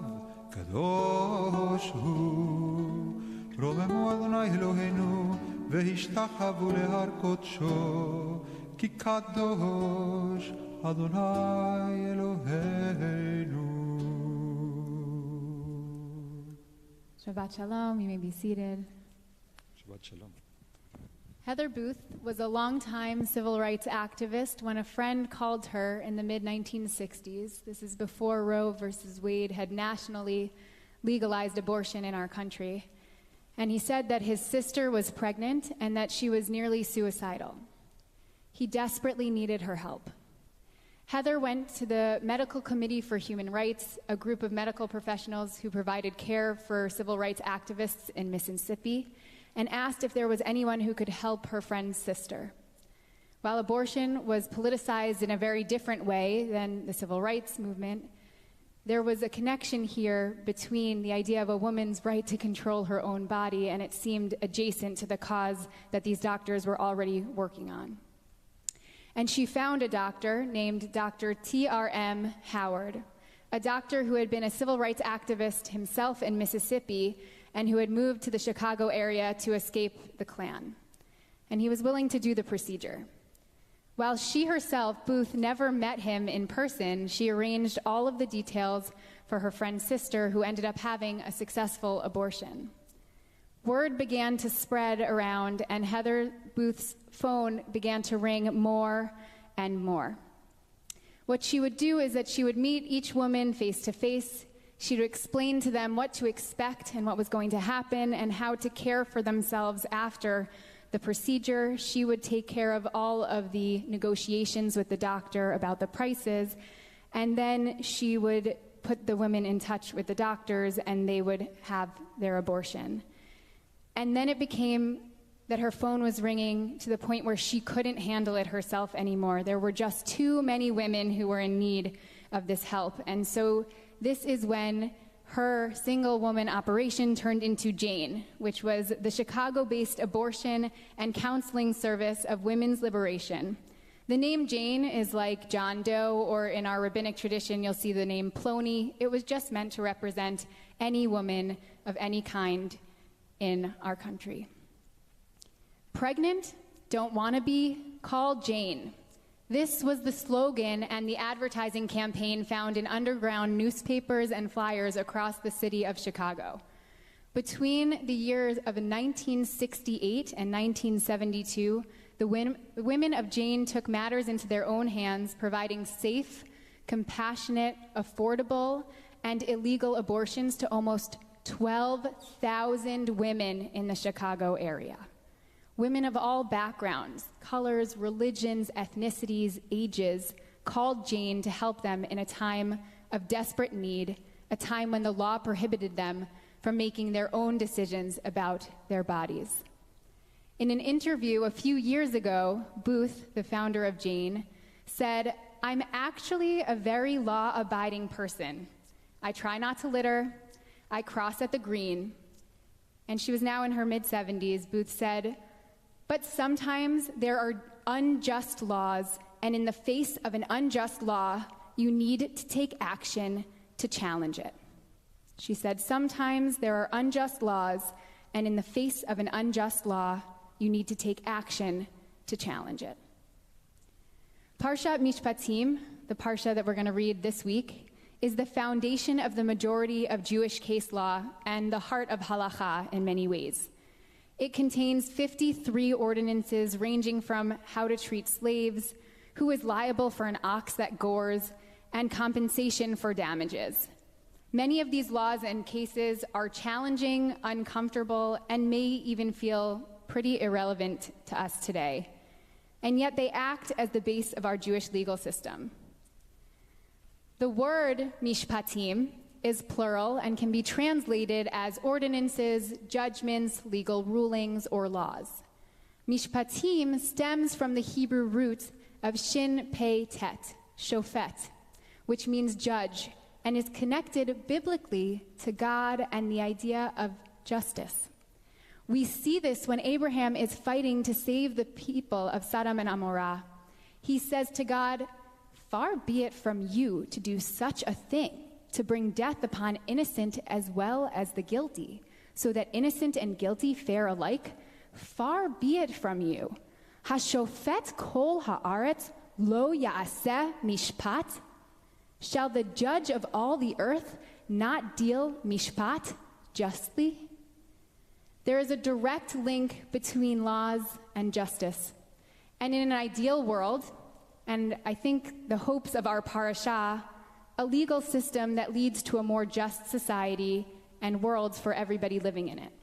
קדוש הוא. רוממו אדוני אלוהינו, והשתחוו להר קודשו, כי קדוש אדוני אלוהינו. Shabbat Shalom, you may be seated. Shabbat Shalom. Heather Booth was a longtime civil rights activist when a friend called her in the mid-1960s. This is before Roe versus Wade had nationally legalized abortion in our country. And he said that his sister was pregnant and that she was nearly suicidal. He desperately needed her help. Heather went to the Medical Committee for Human Rights, a group of medical professionals who provided care for civil rights activists in Mississippi, and asked if there was anyone who could help her friend's sister. While abortion was politicized in a very different way than the civil rights movement, there was a connection here between the idea of a woman's right to control her own body, and it seemed adjacent to the cause that these doctors were already working on. And she found a doctor named Dr. T.R.M. Howard, a doctor who had been a civil rights activist himself in Mississippi and who had moved to the Chicago area to escape the Klan. And he was willing to do the procedure. While she herself, Booth, never met him in person, she arranged all of the details for her friend's sister, who ended up having a successful abortion. Word began to spread around, and Heather Booth's phone began to ring more and more. What she would do is that she would meet each woman face to face. She would explain to them what to expect and what was going to happen and how to care for themselves after the procedure. She would take care of all of the negotiations with the doctor about the prices, and then she would put the women in touch with the doctors and they would have their abortion. And then it became that her phone was ringing to the point where she couldn't handle it herself anymore. There were just too many women who were in need of this help. And so this is when her single woman operation turned into Jane, which was the Chicago-based abortion and counseling service of women's liberation. The name Jane is like John Doe, or in our rabbinic tradition, you'll see the name Plony. It was just meant to represent any woman of any kind in our country. Pregnant, don't want to be, call Jane. This was the slogan and the advertising campaign found in underground newspapers and flyers across the city of Chicago. Between the years of 1968 and 1972, the women of Jane took matters into their own hands, providing safe, compassionate, affordable, and illegal abortions to almost 12,000 women in the Chicago area. Women of all backgrounds, colors, religions, ethnicities, ages, called Jane to help them in a time of desperate need, a time when the law prohibited them from making their own decisions about their bodies. In an interview a few years ago, Booth, the founder of Jane, said, "I'm actually a very law-abiding person. I try not to litter. I cross at the green." And she was now in her mid-70s. Booth said, "But sometimes there are unjust laws, and in the face of an unjust law, you need to take action to challenge it." She said, "Sometimes there are unjust laws, and in the face of an unjust law, you need to take action to challenge it." Parshat Mishpatim, the parsha that we're going to read this week, is the foundation of the majority of Jewish case law and the heart of halacha in many ways. It contains 53 ordinances ranging from how to treat slaves, who is liable for an ox that gores, and compensation for damages. Many of these laws and cases are challenging, uncomfortable, and may even feel pretty irrelevant to us today. And yet they act as the base of our Jewish legal system. The word Mishpatim is plural and can be translated as ordinances, judgments, legal rulings, or laws. Mishpatim stems from the Hebrew root of shin pei tet, shofet, which means judge, and is connected biblically to God and the idea of justice. We see this when Abraham is fighting to save the people of Sodom and Amorah. He says to God, "Far be it from you to do such a thing, to bring death upon innocent as well as the guilty, so that innocent and guilty fare alike. Far be it from you. Hashofet kol haaretz lo ya'aseh mishpat. Shall the judge of all the earth not deal mishpat justly?" There is a direct link between laws and justice. And in an ideal world, and I think the hopes of our parashah, a legal system that leads to a more just society and world for everybody living in it.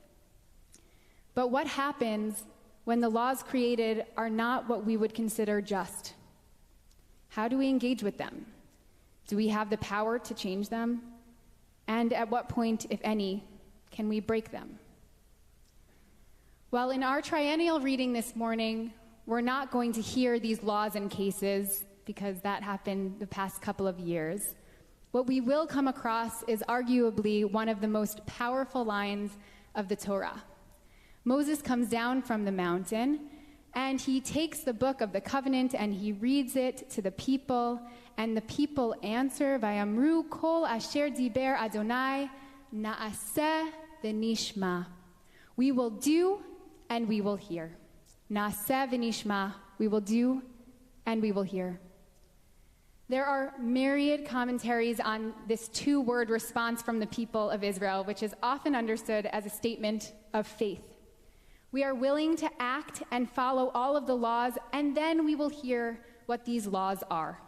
But what happens when the laws created are not what we would consider just? How do we engage with them? Do we have the power to change them? And at what point, if any, can we break them? Well, in our triennial reading this morning, we're not going to hear these laws and cases because that happened the past couple of years. What we will come across is arguably one of the most powerful lines of the Torah. Moses comes down from the mountain, and he takes the book of the covenant and he reads it to the people, and the people answer, "Vayamru kol asher diber Adonai naaseh v'nishma." We will do and we will hear. Naaseh v'nishma. We will do and we will hear. There are myriad commentaries on this two-word response from the people of Israel, which is often understood as a statement of faith. We are willing to act and follow all of the laws, and then we will hear what these laws are.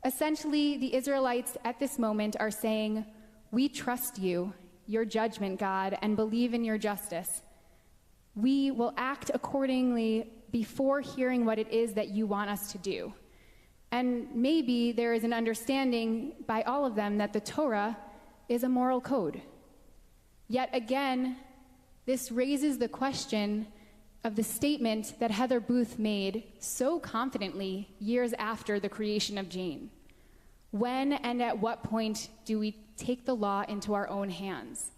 Essentially, the Israelites at this moment are saying, "We trust you, your judgment, God, and believe in your justice. We will act accordingly before hearing what it is that you want us to do." And maybe there is an understanding by all of them that the Torah is a moral code. Yet again, this raises the question of the statement that Heather Booth made so confidently years after the creation of Jane. When and at what point do we take the law into our own hands?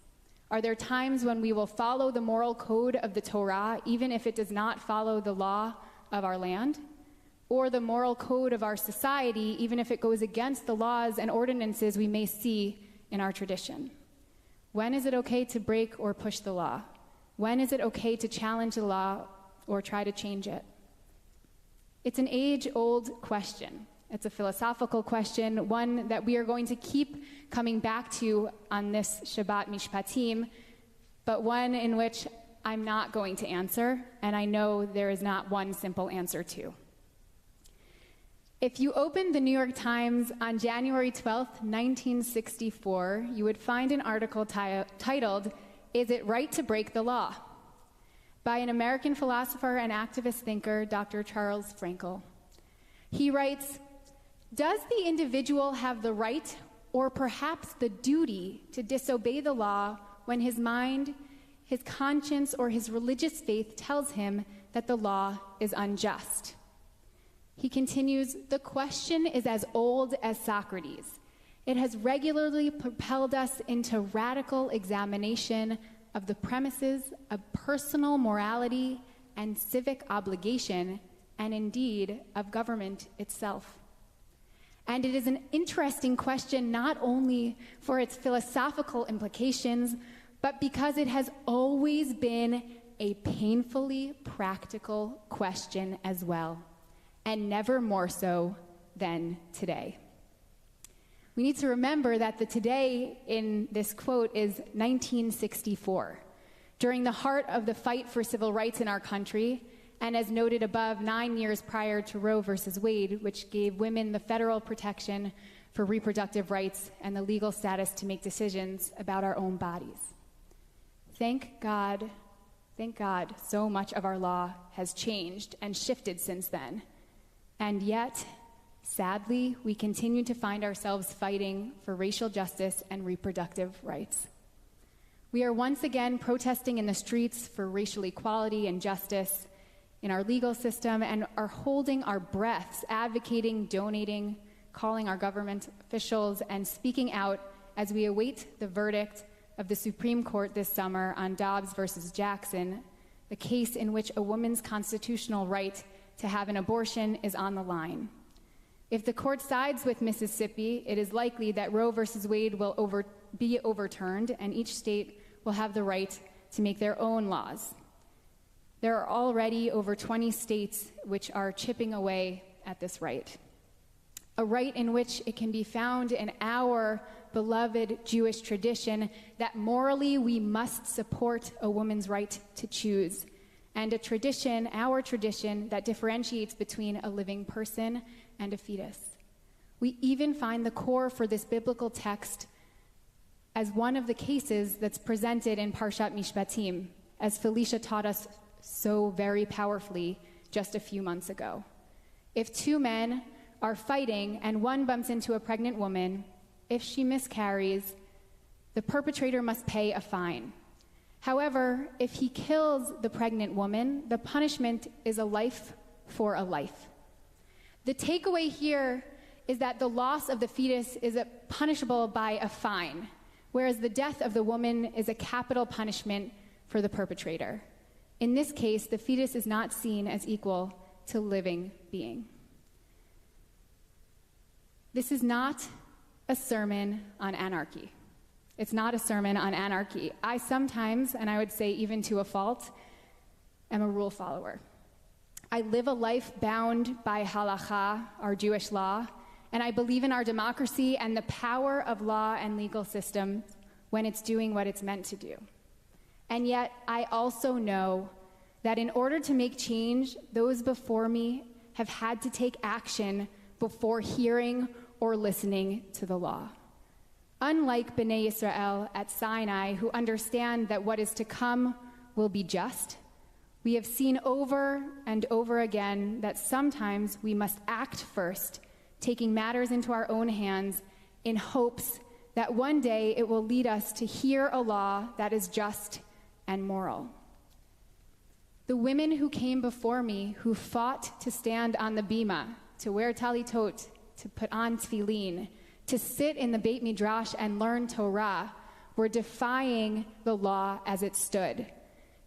Are there times when we will follow the moral code of the Torah, even if it does not follow the law of our land? Or the moral code of our society, even if it goes against the laws and ordinances we may see in our tradition? When is it okay to break or push the law? When is it okay to challenge the law or try to change it? It's an age-old question. It's a philosophical question, one that we are going to keep coming back to on this Shabbat Mishpatim, but one in which I'm not going to answer, and I know there is not one simple answer to. If you opened the New York Times on January 12th, 1964, you would find an article titled, "Is It Right to Break the Law?" by an American philosopher and activist thinker, Dr. Charles Frankel. He writes, "Does the individual have the right or perhaps the duty to disobey the law when his mind, his conscience, or his religious faith tells him that the law is unjust. He continues, the question is as old as Socrates. It has regularly propelled us into radical examination of the premises of personal morality and civic obligation, and indeed of government itself. And it is an interesting question not only for its philosophical implications, but because it has always been a painfully practical question as well, and never more so than today. We need to remember that the today in this quote is 1964, during the heart of the fight for civil rights in our country, and as noted above, 9 years prior to Roe versus Wade, which gave women the federal protection for reproductive rights and the legal status to make decisions about our own bodies. Thank God, so much of our law has changed and shifted since then. And yet, sadly, we continue to find ourselves fighting for racial justice and reproductive rights. We are once again protesting in the streets for racial equality and justice in our legal system, and are holding our breaths, advocating, donating, calling our government officials, and speaking out as we await the verdict of the Supreme Court this summer on Dobbs versus Jackson, the case in which a woman's constitutional right to have an abortion is on the line. If the court sides with Mississippi, it is likely that Roe versus Wade will be overturned, and each state will have the right to make their own laws. There are already over 20 states which are chipping away at this right, a right in which it can be found in our beloved Jewish tradition that morally we must support a woman's right to choose, and a tradition, our tradition, that differentiates between a living person and a fetus. We even find the core for this biblical text as one of the cases that's presented in Parshat Mishpatim, as Felicia taught us so very powerfully just a few months ago. If two men are fighting and one bumps into a pregnant woman, if she miscarries, the perpetrator must pay a fine. However, if he kills the pregnant woman, the punishment is a life for a life. The takeaway here is that the loss of the fetus is punishable by a fine, whereas the death of the woman is a capital punishment for the perpetrator. In this case, the fetus is not seen as equal to a living being. This is not a sermon on anarchy. It's not a sermon on anarchy. I sometimes, and I would say even to a fault, am a rule follower. I live a life bound by halakha, our Jewish law, and I believe in our democracy and the power of law and legal system when it's doing what it's meant to do. And yet, I also know that in order to make change, those before me have had to take action before hearing or listening to the law. Unlike Bnei Yisrael at Sinai, who understand that what is to come will be just, we have seen over and over again that sometimes we must act first, taking matters into our own hands in hopes that one day it will lead us to hear a law that is just and moral. The women who came before me, who fought to stand on the bima, to wear talitot, to put on tefillin, to sit in the Beit Midrash and learn Torah, were defying the law as it stood.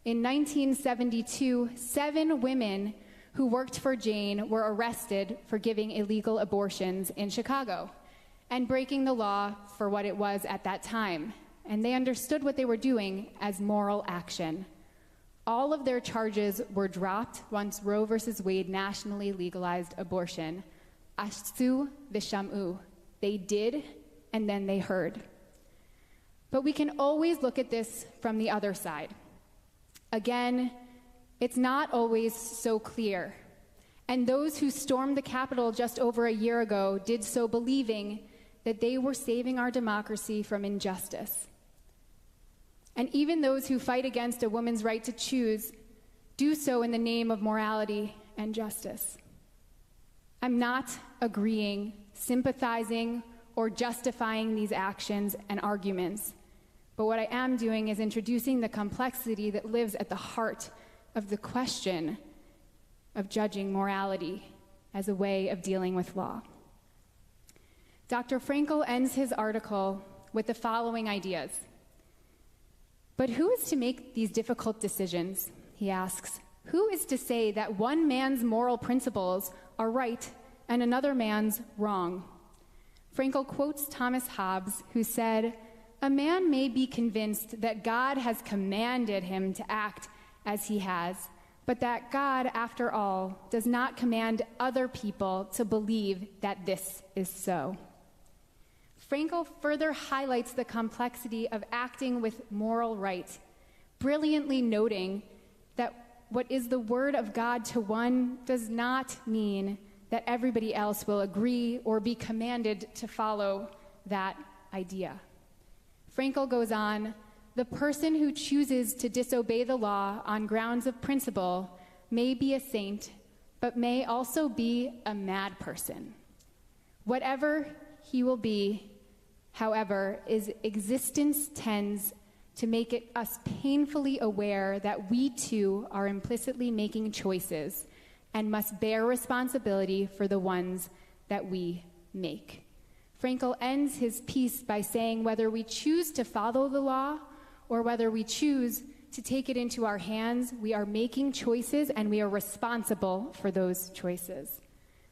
In 1972, 7 women who worked for Jane were arrested for giving illegal abortions in Chicago and breaking the law for what it was at that time. And they understood what they were doing as moral action. All of their charges were dropped once Roe versus Wade nationally legalized abortion. Asu v'sham'u. They did, and then they heard. But we can always look at this from the other side. Again, it's not always so clear. And those who stormed the Capitol just over a year ago did so believing that they were saving our democracy from injustice. And even those who fight against a woman's right to choose do so in the name of morality and justice. I'm not agreeing, sympathizing, or justifying these actions and arguments, But what I am doing is introducing the complexity that lives at the heart of the question of judging morality as a way of dealing with law. Dr. Frankel ends his article with the following ideas. But who is to make these difficult decisions? He asks. Who is to say that one man's moral principles are right and another man's wrong? Frankel quotes Thomas Hobbes, who said, "A man may be convinced that God has commanded him to act as he has, but that God, after all, does not command other people to believe that this is so." Frankel further highlights the complexity of acting with moral right, brilliantly noting that what is the word of God to one does not mean that everybody else will agree or be commanded to follow that idea. Frankel goes on, the person who chooses to disobey the law on grounds of principle may be a saint, but may also be a mad person. Whatever he will be, however, his existence tends to make it us painfully aware that we too are implicitly making choices and must bear responsibility for the ones that we make. Frankel ends his piece by saying whether we choose to follow the law or whether we choose to take it into our hands, we are making choices and we are responsible for those choices.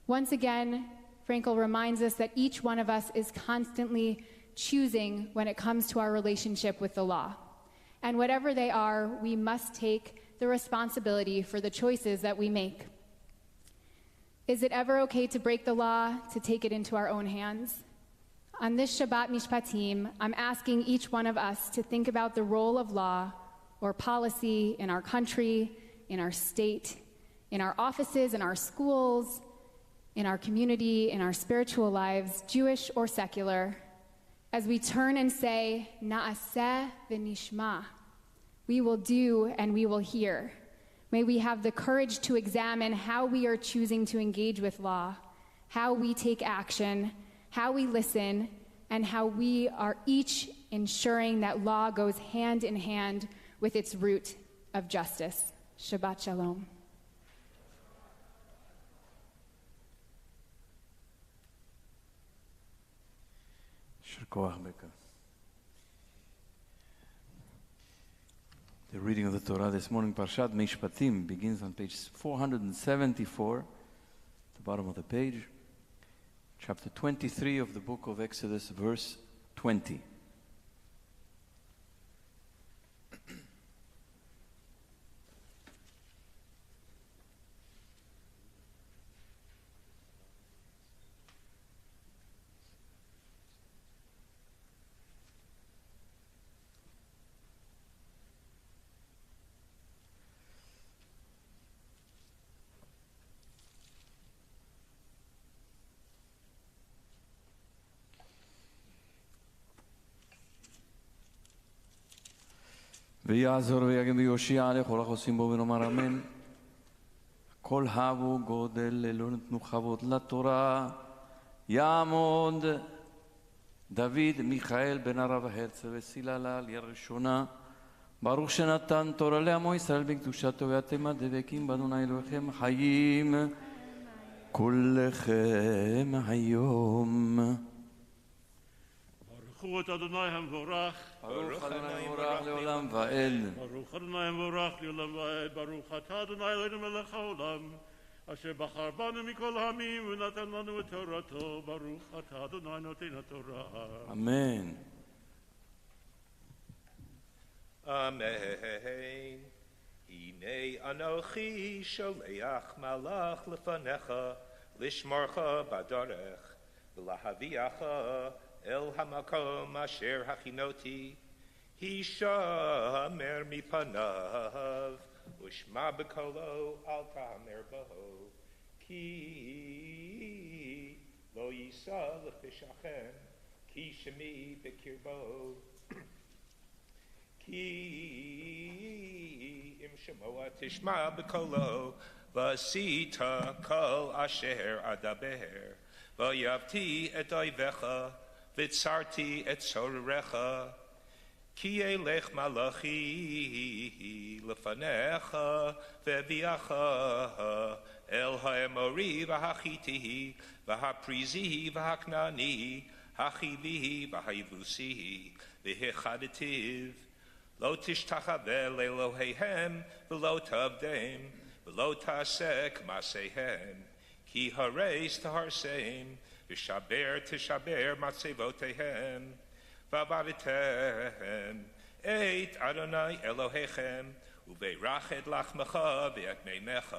Once again, Frankel reminds us that each one of us is constantly choosing when it comes to our relationship with the law. And whatever they are, we must take the responsibility for the choices that we make. Is it ever okay to break the law, to take it into our own hands? On this Shabbat Mishpatim, I'm asking each one of us to think about the role of law or policy in our country, in our state, in our offices, in our schools, in our community, in our spiritual lives, Jewish or secular, as we turn and say, Na'aseh v'nishma, we will do and we will hear. May we have the courage to examine how we are choosing to engage with law, how we take action, how we listen, and how we are each ensuring that law goes hand in hand with its root of justice. Shabbat Shalom. The reading of the Torah this morning, Parshat Mishpatim, begins on page 474, at the bottom of the page, chapter 23 of the book of Exodus, verse 20. ויעזור ויגן ויושיע לכל החוסים בו ונאמר אמן. כל הבו גודל לא נתנו כבוד לתורה. יעמוד דוד מיכאל בן הרב הרצל וסיללה על הראשונה. ברוך שנתן תורה לעמו ישראל בקדושתו ואתם הדבקים באדוני אלוהיכם חיים כולכם היום. ברוך אדוני המבורך, ברוך אדוני המבורך לעולם ועד. ברוך אדוני המבורך לעולם ועד, ברוך אתה אדוני אלוהינו מלך העולם, אשר בחר בנו מכל העמים ונתן לנו את תורתו, ברוך אתה אדוני נותן התורה. אמן. אמן. הנה אנוכי שולח מלאך לפניך, לשמורך בדרך, ולהביאך אל המקום אשר הכינותי, הישמר מפניו, ושמע בקולו אל תאמר בו, כי לא יישא לפשעכם, כי שמי בקרבו. כי אם שמוע תשמע בקולו, ועשית כל אשר אדבר, ויבתי את אויביך, וצרתי את צורריך, כי ילך מלאכי לפניך והביאך אל האמורי והחיתי והפריזי והכנעני החיבי והיבוסי והחדתיו לא תשתחווה לאלוהיהם ולא תעבדם ולא תעשה כמעשיהם כי הרס תהרסם ושבר תשבר מצבותיהם ועבדתם את אדוני אלוהיכם וברך את לחמך ואת מימיך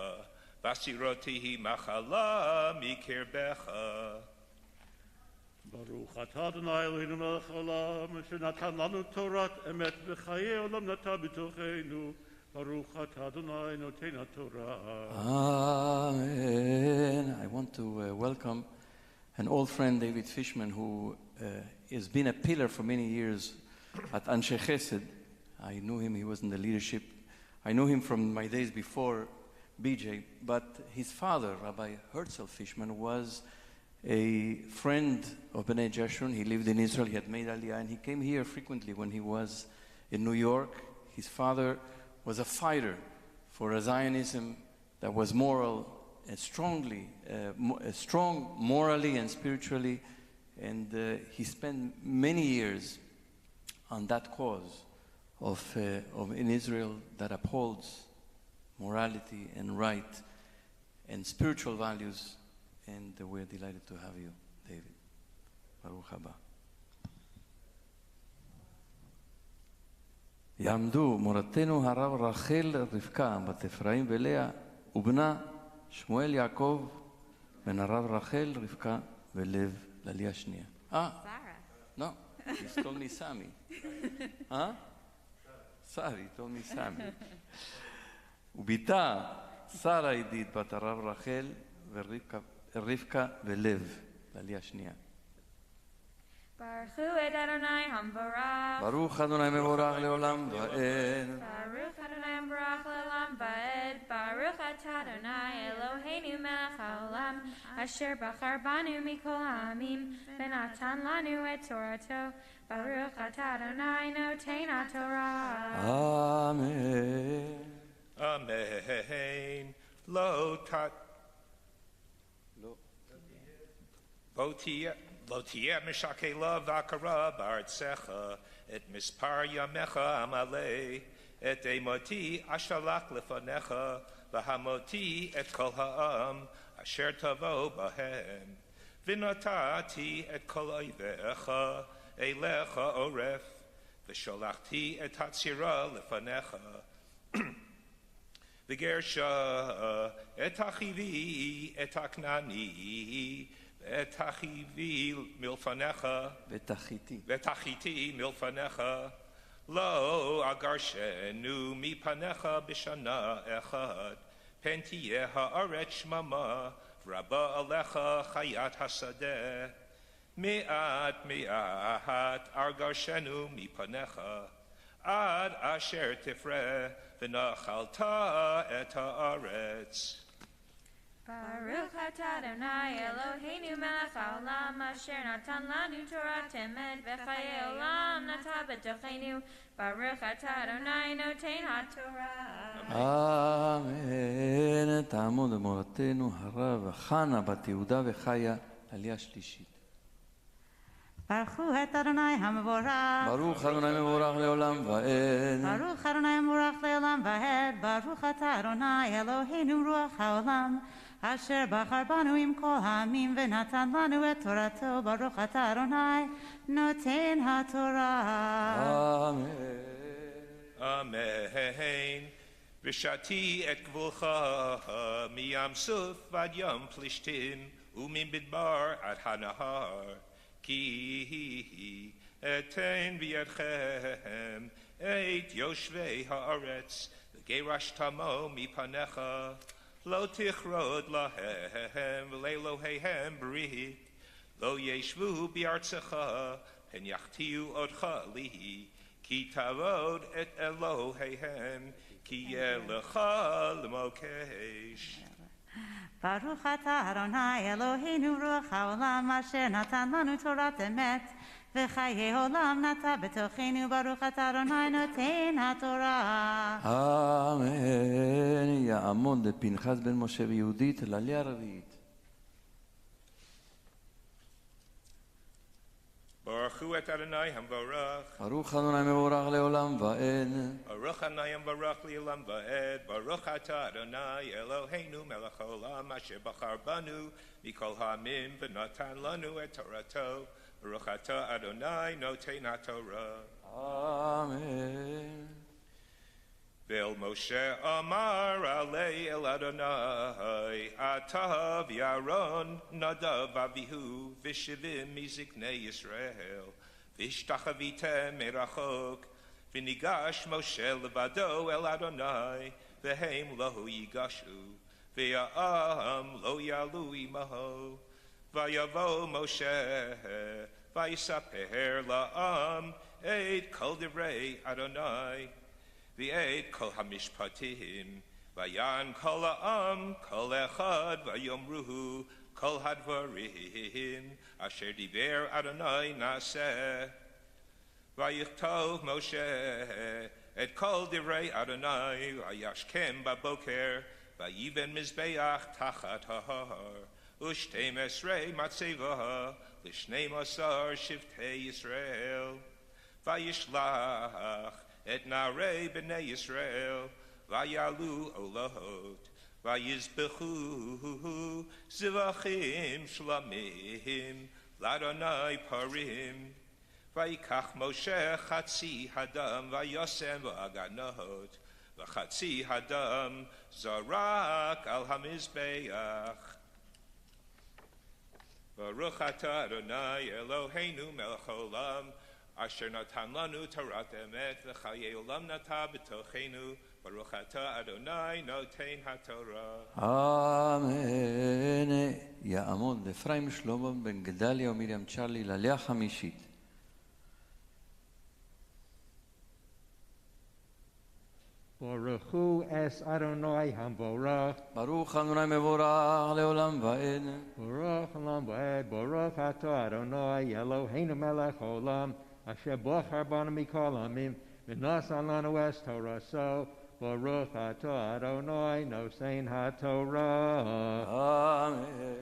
וסירותי מחלה מקרבך. ברוך אתה אדוני אלוהינו מלך העולם שנתן לנו תורת אמת וחיי עולם נטע בתוכנו. ברוך אתה אדוני נותן התורה. Amen. I want to welcome an old friend, David Fishman, who has been a pillar for many years at Anshe Chesed. I knew him, he was in the leadership. I knew him from my days before BJ, but his father, Rabbi Herzl Fishman, was a friend of B'nai Jeshurun. He lived in Israel, he had made Aliyah, and he came here frequently when he was in New York. His father was a fighter for a Zionism that was moral and strong morally and spiritually, and he spent many years on that cause of in Israel that upholds morality and right and spiritual values, and we're delighted to have you, David. Baruch haba. יעמדו מורתנו הרב רחל רבקה בת אפרים ולאה ובנה שמואל יעקב בן הרב רחל רבקה ולב לעלייה שנייה. No, he's told me Sami. Huh? Sorry, he told me Sami. ובתה שרה ידיד בת הרב רחל ורבקה ולב לעלייה שנייה. Baruch et Adonai Hambarach. ברוך אדוני מבורך לעולם ועד. Baruch Adonai Hambarach לעולם ועד. Baruch atah Adonai Eloheinu melech haolam asher bachar banu mikol ha'amim ונתן לנו את תורתו. Baruch atah Adonai noten haTorah. Amen. Amen. Lo תהיה משקלה ועקרה בארצך, את מספר ימיך המלא, את אימותי אשלח לפניך, והמותי את כל העם אשר תבוא בהם. ונתתי את כל אויביך אליך עורף, ושלחתי את הצירה לפניך. וגרשה את החיבי, את הכנעני, את החיבי מלפניך, ותחיתי מלפניך, לא אגרשנו מפניך בשנה אחד, פן תהיה הארץ שממה, ורבה עליך חיית השדה. מעט מעט אגרשנו מפניך, עד אשר תפרה ונחלת את הארץ. Baruch atah Adonai Eloheinu melech haolam asher natan lanu Torah emet v'chayei olam nata b'tochenu. Baruch atah Adonai noten haTorah. אמן. תעמוד מורתנו הרב חנה בת יהודה וחיה עלייה שלישית. ברכו את אדוני המבורך. ברוך אדוני מבורך לעולם ועד. ברוך אדוני מבורך לעולם ועד. ברוך אתה אדוני אלוהינו רוח העולם אשר בחר בנו עם כל העמים ונתן לנו את תורתו. ברוך אתה אדוני נותן התורה. אמן. אמן. ושתי את גבולך מים סוף ועד ים פלישתים וממדבר עד הנהר. כי אתן בידכם את יושבי הארץ וגירשתמו מפניך. לא תכרות להם ולאלוהיהם ברית. לא ישבו בארצך פן יחטיאו אותך לי. כי תעבוד את אלוהיהם כי יהיה לך למוקש. ברוך אתה אדוני אלוהינו רוח העולם אשר נתן לנו תורת אמת וחיי עולם נטע בתוכנו, ברוך אתה אדוני נותן התורה. אמן. יעמוד פנחס בן משה ויהודית לעלייה הרביעית. Baruch hu et Adonai hamvarach. ברוך אדוני מבורך לעולם ועד. Baruch Adonai hamvarach li'olam va'ed. Baruch ata Adonai Eloheinu melech haolam asher bachar banu mikol ha'amim v'natan lanu et Torato. Baruch ata Adonai noten haTorah. אמן. Ve'el Moshe amar alei el Adonai Atav Yaron Nadav Avihu V'shivim miziknei Yisrael V'ishtachavitem merachok V'nigash Moshe levado el Adonai V'heim lohu yigashu V'ya'am lo yalu imaho V'yavo Moshe V'yisaper la'am Eid kol divrei Adonai V'ed kol hamishpatim, v'yan kol ha'am, kol echad, v'yomruhu, kol hadvarim, asher diver Adonai naseh. V'yichtov Moshe, et kol divrei Adonai, v'yashkem baboker, v'yiven mizbeach tachat ha'har, u'shtem esrei matzevah, l'shnei masar shiftei Yisrael, v'yishlach, et narei b'nei Yisrael, v'yalu olohot, v'yizbechu zivachim shlamim, l'Adonai parim, v'yikach Moshe chatzi hadam, v'yosem v'aganot, v'chatzi hadam zarak al hamizbeach. Baruch ata Adonai Eloheinu melech haolam, Asher natan lanu Torah emet v'chayei olam nata b'tochenu Baruch ata Adonai noten haTorah. אמן. יעמוד אפרים שלמה בן גדליה ומרים צ'רלי לעלייה חמישית. Baruch hu es Adonai hamvorach. ברוך אדוני מבורך לעולם ועד. Baruch olam va'ed. Baruch atah Adonai Eloheinu melech haolam asher bachar banu mikol hamim v'nasan lanu es Torah so. Baruch atah Adonai nosein haTorah. Amen.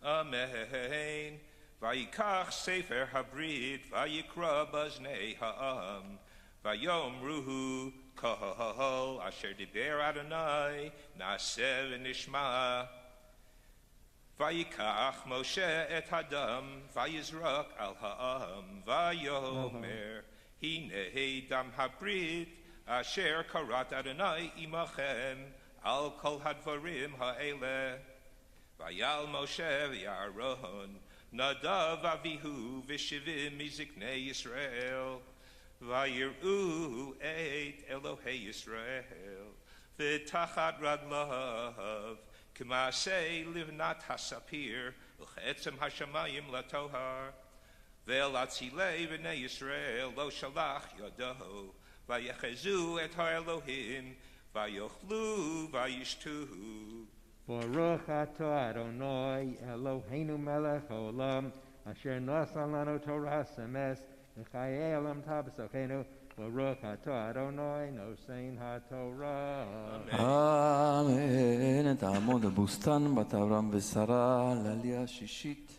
Amen. Vayikach sefer habrit vayikra baznei ha'am vayomruhu kol asher diber Adonai naseh v'nishma. Vayikach Moshe et hadam vayizrak al ha'am vayomer hinei dam habrit asher karat Adonai imachem al kol hadvarim ha'eleh. Vayal Moshe v'Aaron Nadav Avihu v'shivim miziknei Yisrael vayir'u et Elohei Yisrael v'tachat raglav k'masei livnat hasapir u'chetzem hashamayim latohar ve'el atzilei v'nei Yisrael lo shalach yodo vayechezu et ha'Elohim vayochlu vayishtuhu. Baruch atah Adonai Eloheinu melech haolam asher nasan lanu Torah emes v'chayei olam nata b'tochenu. Baruch atah Adonai nosein haTorah. אמן. תעמוד הבוסתן בת אברהם ושרה לעלייה השישית.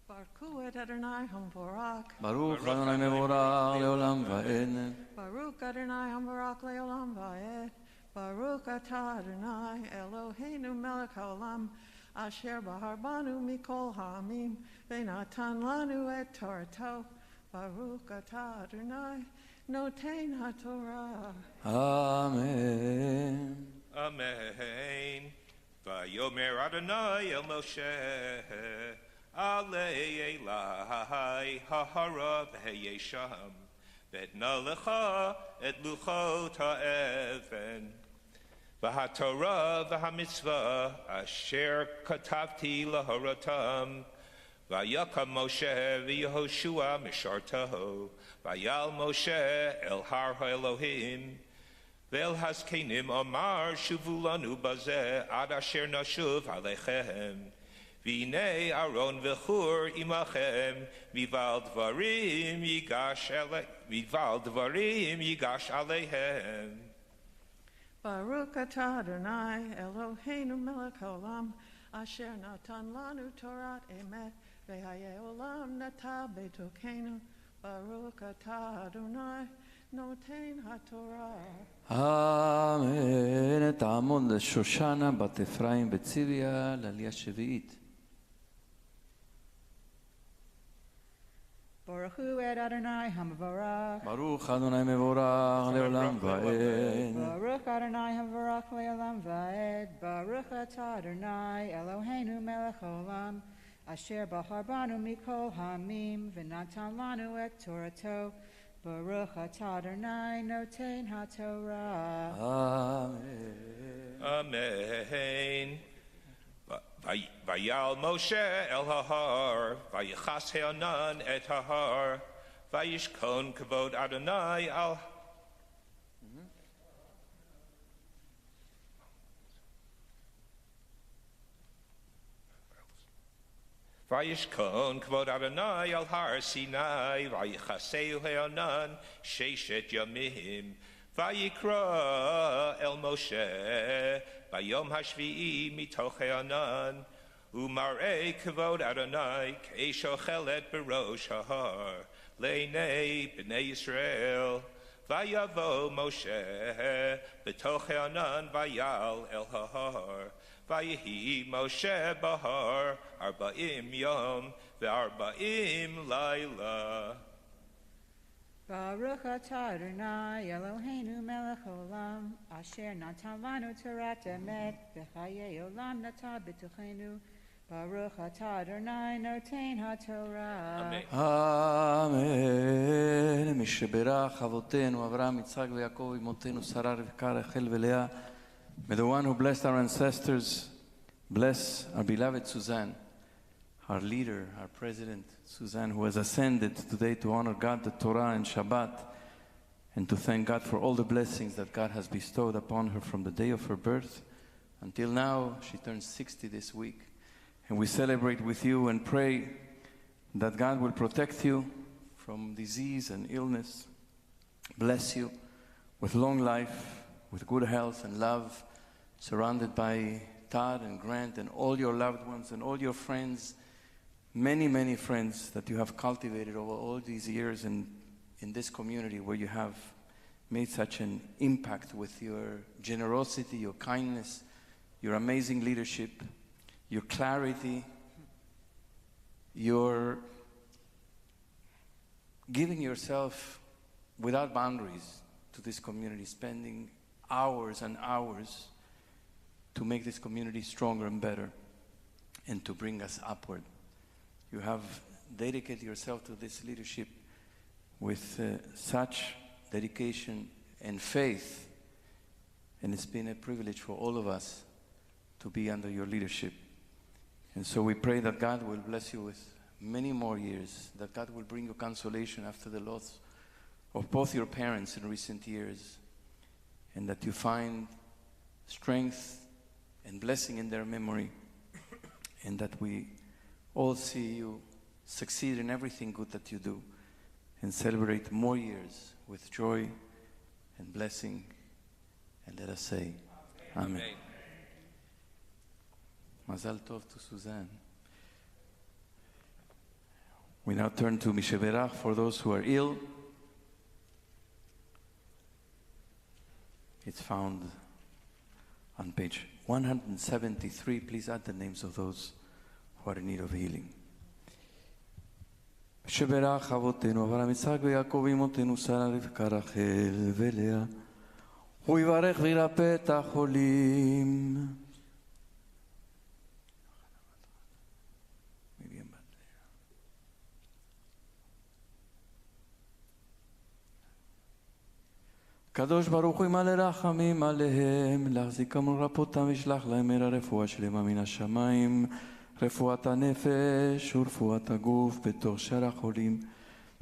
Baruch et Adonai hamvorach. ברוך אדוני מבורך לעולם ועד. Baruch Adonai hamvorach leolam va'ed. Baruch atah Adonai Eloheinu melech haolam asher bahar banu mikol ha'amim v'natan lanu et Torato. Baruch atah Adonai noten haTorah. אמן. Amen. Vayomer Adonai el Moshe Alei Elai Hahara v'heyesham V'etna lecha et luchot ha'even V'hatorah v'hamitzvah asher katavti laharatam Vayakam Moshe v'Yehoshua mishartaho Vayal Moshe el har ha'Elohim Ve'el haskenim omar shuvu lanu bazeh ad asher nashuv alechem V'nei Aron v'chur imachem, vival dvarim yigash aleihem. Baruch atah Adonai Eloheinu melech haolam, asher natan lanu Torat emet, v'hayei olam nata betokeinu. Baruch atah Adonai noten haTorah. אמן. תעמוד לשושנה בת אפרים בציביה לעלייה שביעית. Baruch hu et Adonai hamavarach. ברוך אדוני מבורך לעולם ועד. Baruch Adonai hamavarach le'olam va'ed. Baruch atah Adonai Eloheinu melech haolam, asher bahar banu mikol hamim, v'natan lanu et Torato. Baruch atah Adonai noten haTorah. אמן. Amen. Vayal Moshe el hahar, vayichas he'anan et hahar, vayishkon kavod Adonai al. Vayishkon kavod Adonai al har Sinai, vayichaseu he'anan sheshet yamim, vayikra el Moshe. Bayom hashvi'i mitoch he'anan, umarei kavod Adonai, ke'eshochelet berosh hahar, le'nei b'nei Yisrael. Vayavo Moshe, b'toch he'anan vayal el hahar, vayihi Moshe bahar, arba'im yom, ve'arba'im laila. Baruch atah Adonai Eloheinu melech haolam, asher natan lanu Torat emet, v'chayei olam nata b'tochenu. Baruch atah Adonai noten haTorah. אמן. מי שברך אבותינו אברהם, יצחק ויעקב, אמותינו שרה, רבקה, רחל ולאה. May the one who blessed our ancestors bless our beloved Suzanne, our leader, our president, Suzanne, who has ascended today to honor God, the Torah, and Shabbat, and to thank God for all the blessings that God has bestowed upon her from the day of her birth until now. She turns 60 this week. And we celebrate with you and pray that God will protect you from disease and illness, bless you with long life, with good health and love, surrounded by Todd and Grant and all your loved ones and all your friends, many, many friends that you have cultivated over all these years in this community where you have made such an impact with your generosity, your kindness, your amazing leadership, your clarity, your giving yourself without boundaries to this community, spending hours and hours to make this community stronger and better and to bring us upward. You have dedicated yourself to this leadership with such dedication and faith, and it's been a privilege for all of us to be under your leadership. And so we pray that God will bless you with many more years, that God will bring you consolation after the loss of both your parents in recent years, and that you find strength and blessing in their memory, and that we all see you succeed in everything good that you do, and celebrate more years with joy and blessing. And let us say, Amen. Amen. Mazal Tov to Suzanne. We now turn to Mishivera for those who are ill. It's found on page 173. Please add the names of those who are in need of healing. שברך אבותינו אברהם יצחק ויעקב אמותינו שרה רבקה רחל ולאה, הוא יברך וירפא את החולים. קדוש ברוך הוא ימלא רחמים עליהם, להחזיקם ולרפאותם וישלח להם מהרה רפואה שלמה מן השמיים, רפואת הנפש ורפואת הגוף בתוך שאר החולים.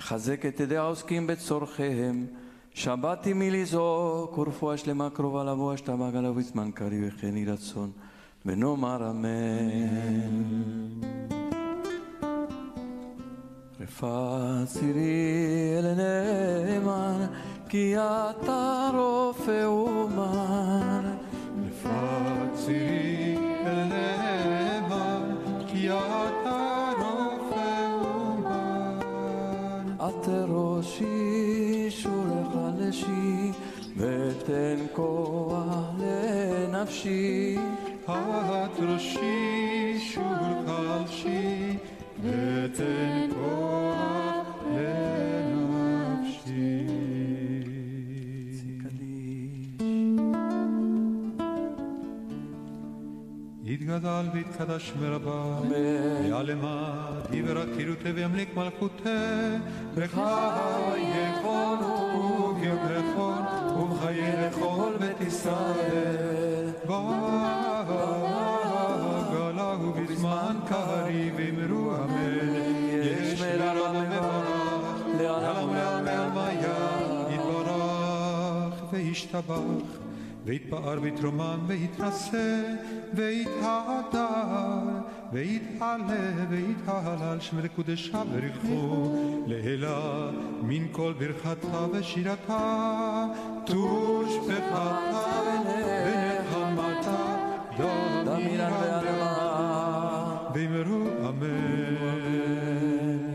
חזק את ידי העוסקים בצורכיהם, שבת עמי לזעוק ורפואה שלמה קרובה לבוא, אשתבח עליו בזמן קריב וכן יהי רצון, ונאמר אמן. לפצירי אל נאמן, כי אתה רופא אומן. לפצירי אל נאמן, כי אתה רופא אומן. את ראשי שורך נשי, ותן כוח לנפשי. את ראשי שורך נשי, ותן כוח לנפשי. יתגדל ויתקדש מרבה, יעלמה יברכירותה וימליק מלכותה, בחיי כל וברכון ובחיי לכל בית ישראל. בגלה ובזמן קריב אמרו אמן. יש מלך מברך, לעלם ולעלמי עלמיה, יתברך וישתבח, ויתפאר ויתרומם ויתרסה ויתהדר ויתעלה ויתהלל, שמי לקודשה ברכו להילה מן כל ברכתה ושירתה, תושבחתה ונחמתה דמירן ועלמה, ואמרו אמן.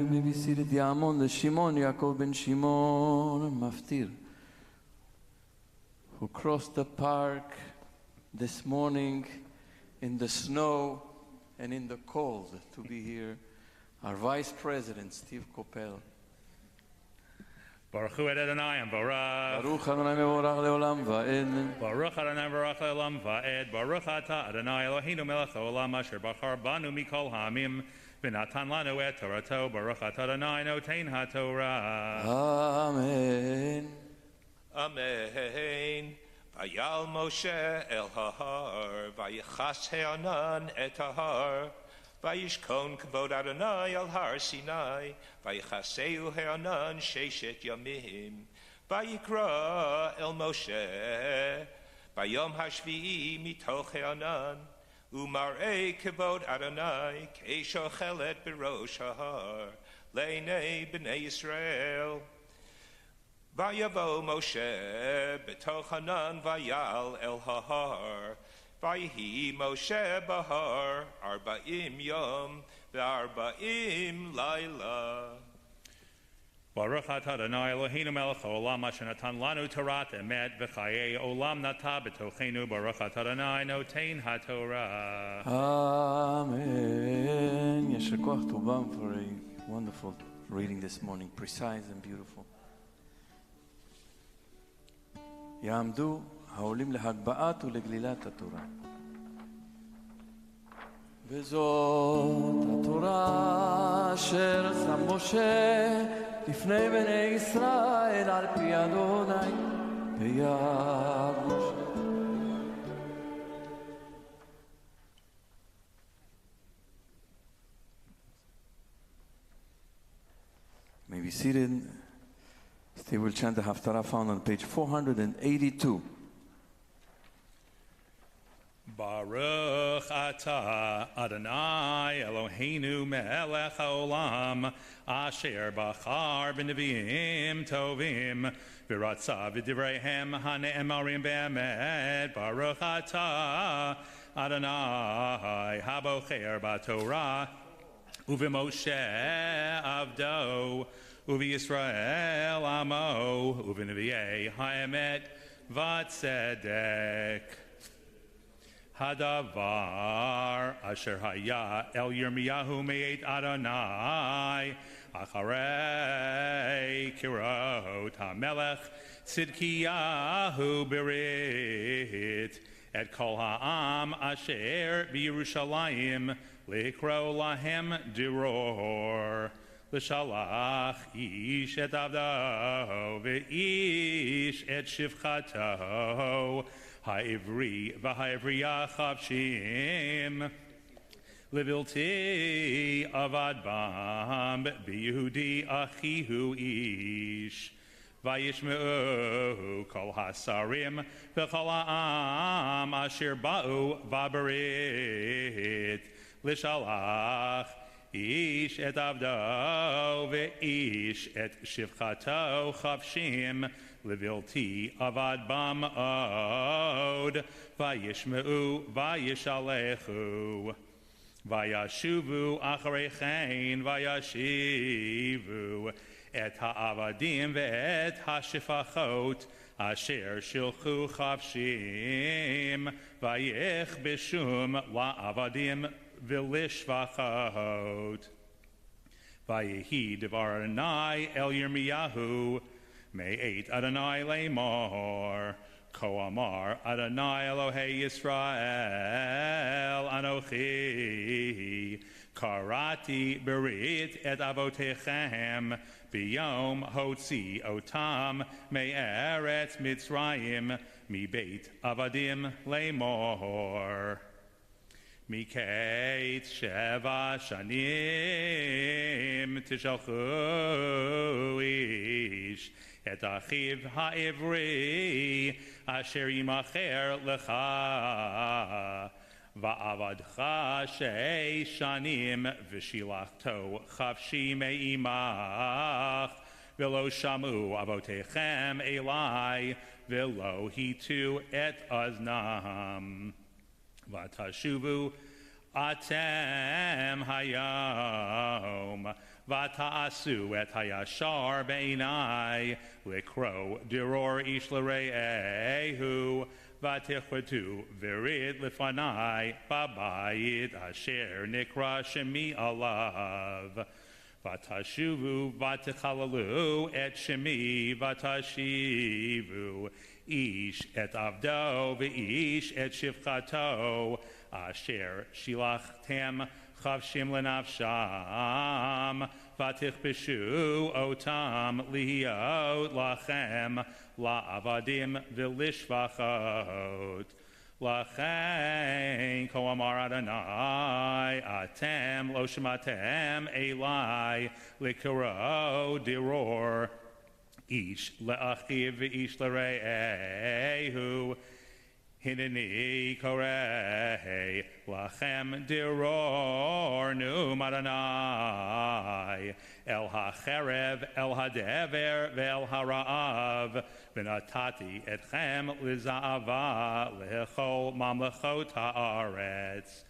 מי ביסיר את יעמון לשמעון, יעקב בן שמעון מפטיר, who crossed the park this morning in the snow and in the cold to be here, our Vice President, Steve Koppel. Baruch hu Adonai and Baruch. Baruch Adonai mevorach leolam va'ed. Baruch Adonai mevorach leolam va'ed. Baruch ata Adonai Eloheinu melech haolam asher bachar banu mikol ha'amim v'natan lanu et Torato. Baruch ata Adonai notein ha'Torah. Amen. Amen. Vayal Moshe el hahar, vayichas he'anan et hahar, vayishkon kavod Adonai al har Sinai, vayichaseu he'anan sheshet yamim, vayikra el Moshe, vayom hashvi'i mitoch he'anan, umar'ei kavod Adonai, ke'shochelet berosh hahar, le'nei b'nei Yisrael. Vayavo Moshe betoch Hanan vayal el hahar, vayhi Moshe bahar, arba'im yom ve'arba'im laila. Baruch atah Adonai Eloheinu melech haolam asher natan lanu Torah emet v'chayei olam nata betochenu. Baruch atah Adonai notein ha'Torah. Amen. Yesher koach tobam for a wonderful reading this morning, precise and beautiful. יעמדו העולים להגבהת ולגלילת התורה. וזאת התורה אשר שם משה לפני בני ישראל על פי אדוני ביד משה. May be seated. Steve will chant the Haftarah found on page 482. Baruch atah Adonai Eloheinu melech haolam asher bachar b'neviim tovim v'ratza v'divreihem hane'emarim be'emet. Baruch atah Adonai habocher b'Torah u'v'Moshe avdo u'v'Yisrael amo u'v'nevi'ei ha'emet v'tzedek. Hadavar asher haya el Yirmiyahu me'et Adonai acharei kirot hamelech Tzidkiyahu berit et kol ha'am asher b'Yerushalayim likro lahem diror l'shalach ish et avdo ve'ish et shivchato ha'ivri v'ha'ivriya chavshim levilti avad bam b'yehudi achihu ish vayishme'u kol hasarim v'chol ha'am asher ba'u v'aberit l'shalach איש את עבדו ואיש את שפחתו חפשים לבלתי עבד במאוד וישמעו וישלחו וישובו אחרי כן וישיבו את העבדים ואת השפחות אשר שלחו חפשים ויכבשום לעבדים ולשפחות. ויהי דבר אדוני אל ירמיהו מאת אדוני לאמור כה אמר אדוני אלוהי ישראל אנוכי קראתי ברית את אבותיכם ביום הוציא אותם מארץ מצרים מבית עבדים לאמור מקץ 7 שנים תשלחו איש את אחיו העברי אשר ימכר לך ועבדך 6 שנים ושילחתו חפשי מעמך ולא שמעו אבותיכם אלי ולא היטו את אזנם ותשובו אתם היום ותעשו את הישר בעיני לקרוא דרור איש לרעהו ותכרתו ברית לפני בבית אשר נקרא שמי עליו ותשובו ותחללו את שמי ותשיבו איש את עבדו ואיש את שפחתו אשר שילחתם חפשים לנפשם ותכבשו אותם להיות לכם לעבדים ולשפחות לכן כה אמר אדוני אתם לא שמעתם אלי לקרוא דרור איש לאחיו ואיש לרעהו הנני קורא לכם דרור נאום אדוני אל החרב אל הדבר ואל הרעב ונתתי אתכם לזהבה לכל ממלכות הארץ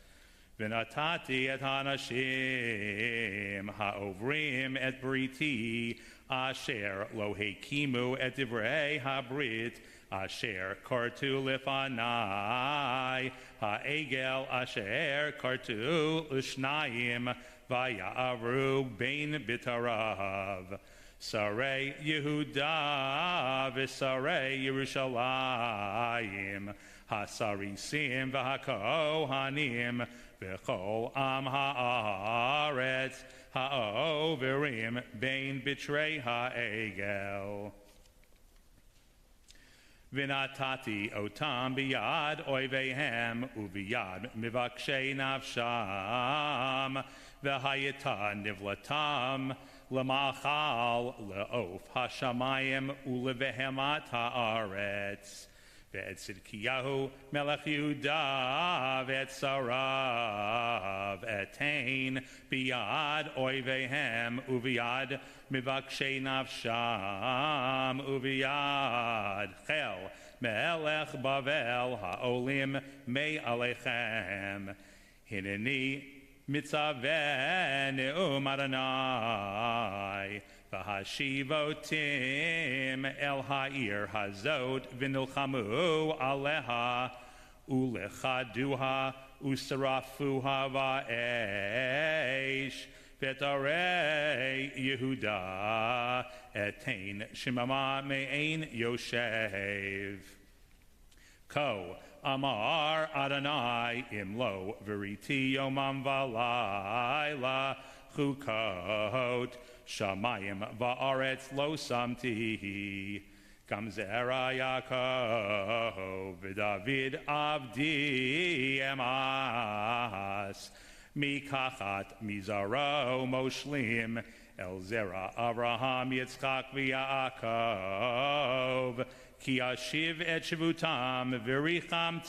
ונתתי את האנשים העוברים את בריתי אשר לא הקימו את דברי הברית אשר כרתו לפני העגל אשר כרתו לשניים ויעברו בין בתריו שרי יהודה ושרי ירושלים הסריסים והכהנים וכל עם הארץ העוברים בין בתרי העגל ונתתי אותם ביד אויביהם וביד מבקשי נפשם והייתה נבלתם למאכל לעוף השמיים ולבהמת הארץ ואת צדקיהו מלך יהודה ואת שריו אתן ביד אויביהם וביד מבקשי נפשם וביד חיל מלך בבל העולים מעליכם הנני מצווה נאום אדוני והשיבותם אל העיר הזאת ונלחמו עליה ולכדוה ושרפוה באש ואת ערי יהודה אתן שממה מעין יושב כה אמר אדוני אם לא בריתי יומם ולילה חוקות שמים וארץ לא שמתי גם זרע יעקב ודוד עבדי אמס מקחת מזרעו מושלים אל זרע אברהם יצחק ויעקב כי אשיב את שבותם וריחמתם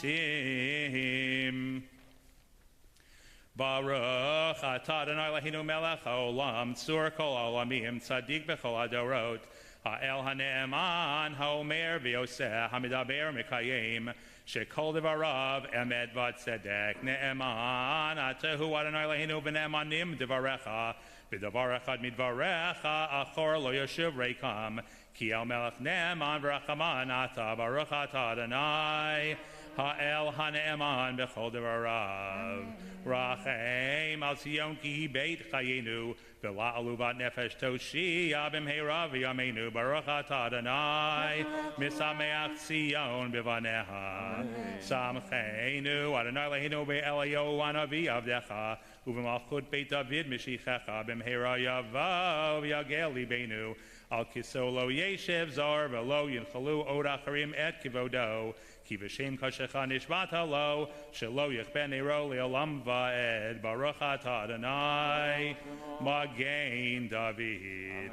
Baruch atah Adonai Eloheinu melech haolam, tzur kol olamim, tzadik b'chol adorot, ha'el ha'ne'eman, ha'omer v'yoseh, ha'medaber mekayim, shekol devarav emet v'tzedek, ne'eman atahu Adonai Eloheinu v'ne'emanim devarecha, v'davar echad midvarecha, achor lo yoshuv reikam, ki el melech ne'eman v'rachaman atah, baruch atah Adonai, ha'el ha'ne'eman b'chol devarav. Rachem al Sion ki beit chayenu, v'la'alu bat nefesh toshia b'mheira v'yameinu, baruch atah Adonai, misameach Sion b'vaneha. Samcheinu Adonai Eloheinu be'elayo anavi avdecha, u'v'malchut beit David mishichecha, b'mheira yavo v'yagel libeinu, al kiso lo yeshev zor v'lo yinchalu od acharim et kivodo, ki v'shem kashecha nishbata lo, shelo yichben Roly olam va'ed, baruch atah Adonai, Magen David.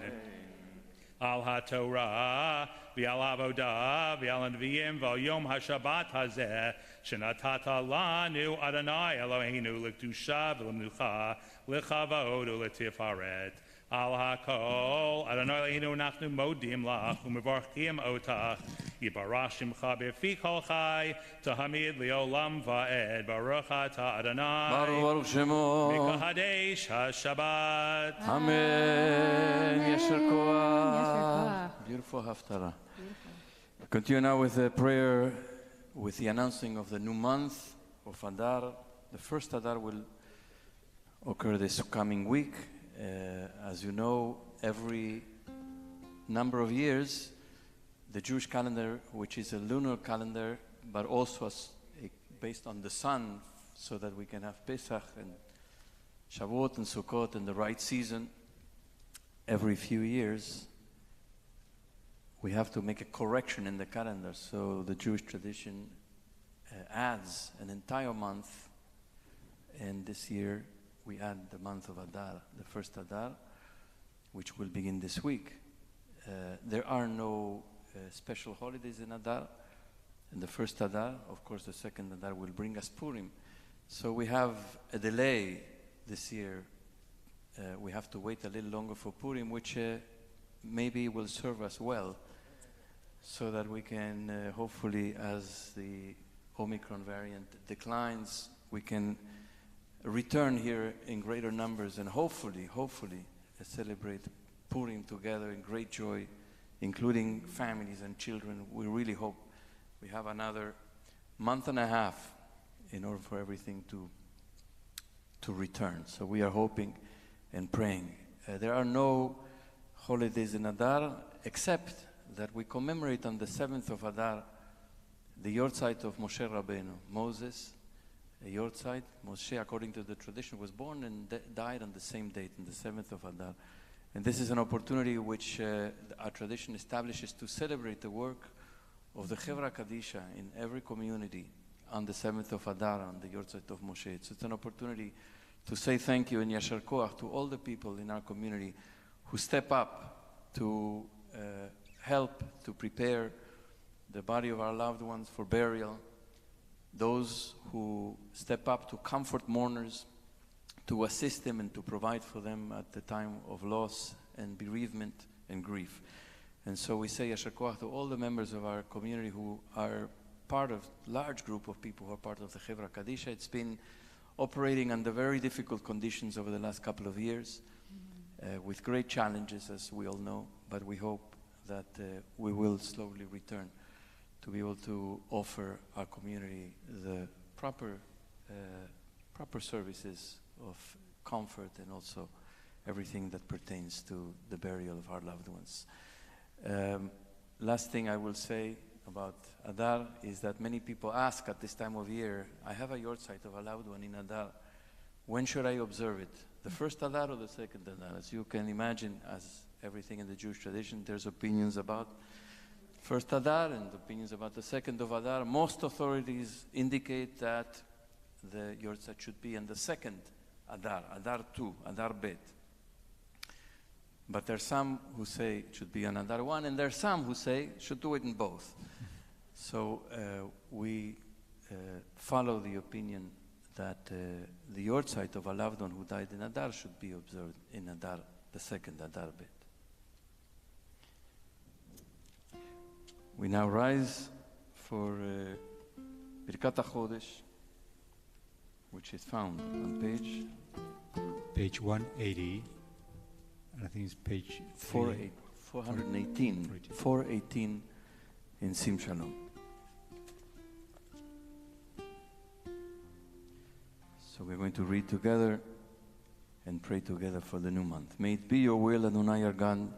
Al ha-Torah, v'al avodah, v'al anviyim, v'al yom ha-Shabbat hazeh, shenatata lanu Adonai Eloheinu l'kedusha v'lemnucha, l'chavod u'l'tifaret. Al hakol, Adonai Eloheinu nachnu modim lach, u'mevarchim otach, yibarach shimcha b'fi kol chai, tahamid li'olam va'ed, baruch atah Adonai, Baruch Shemo, mekahadesh ha-Shabbat. Amen. Yasher Yasher Koach. Beautiful haftarah. Continue now with a prayer with the announcing of the new month of Adar. The first Adar will occur this coming week. As you know, every number of years, the Jewish calendar, which is a lunar calendar, but also based on the sun, so that we can have Pesach and Shavuot and Sukkot in the right season, every few years, we have to make a correction in the calendar. So the Jewish tradition adds an entire month, and this year we add the month of Adar, the first Adar, which will begin this week. There are no special holidays in Adar. And the first Adar, of course, the second Adar will bring us Purim. So we have a delay this year. We have to wait a little longer for Purim, which maybe will serve us well, so that we can hopefully, as the Omicron variant declines, we can return here in greater numbers and hopefully celebrate Purim together in great joy, including families and children. We really hope we have another month and a half in order for everything to return. So we are hoping and praying. There are no holidays in Adar, except that we commemorate on the 7th of Adar the Yortzeit of Moshe Rabbeinu. Moses, a Yortzeit, Moshe, according to the tradition, was born and died on the same date, on the 7th of Adar. And this is an opportunity which our tradition establishes to celebrate the work of the Chevra Kadisha in every community on the 7th of Adar, on the Yortzeit of Moshe. So it's an opportunity to say thank you and Yasher Koach to all the people in our community who step up to help to prepare the body of our loved ones for burial, those who step up to comfort mourners, to assist them and to provide for them at the time of loss and bereavement and grief. And so we say Yasher Koach to all the members of our community who are part of large group of people who are part of the Chevra Kadisha. It's been operating under very difficult conditions over the last couple of years, with great challenges, as we all know, but we hope that we will slowly return to be able to offer our community the proper services of comfort and also everything that pertains to the burial of our loved ones. Last thing I will say about Adar is that many people ask at this time of year, I have a Yortzeit of a loved one in Adar. When should I observe it? The first Adar or the second Adar? As you can imagine, as everything in the Jewish tradition, there's opinions about first Adar and opinions about the second of Adar. Most authorities indicate that the Yortzeit should be in the second Adar, Adar 2, Adar Bet. But there are some who say it should be on Adar 1, and there are some who say should do it in both. So we follow the opinion that the Yortzeit of a loved one who died in Adar should be observed in Adar, the second Adar bit. We now rise for Birkat HaChodesh, which is found on page 180, and I think it's page 418 in Sim Shalom. So we're going to read together and pray together for the new month. May it be your will, Adonai our God,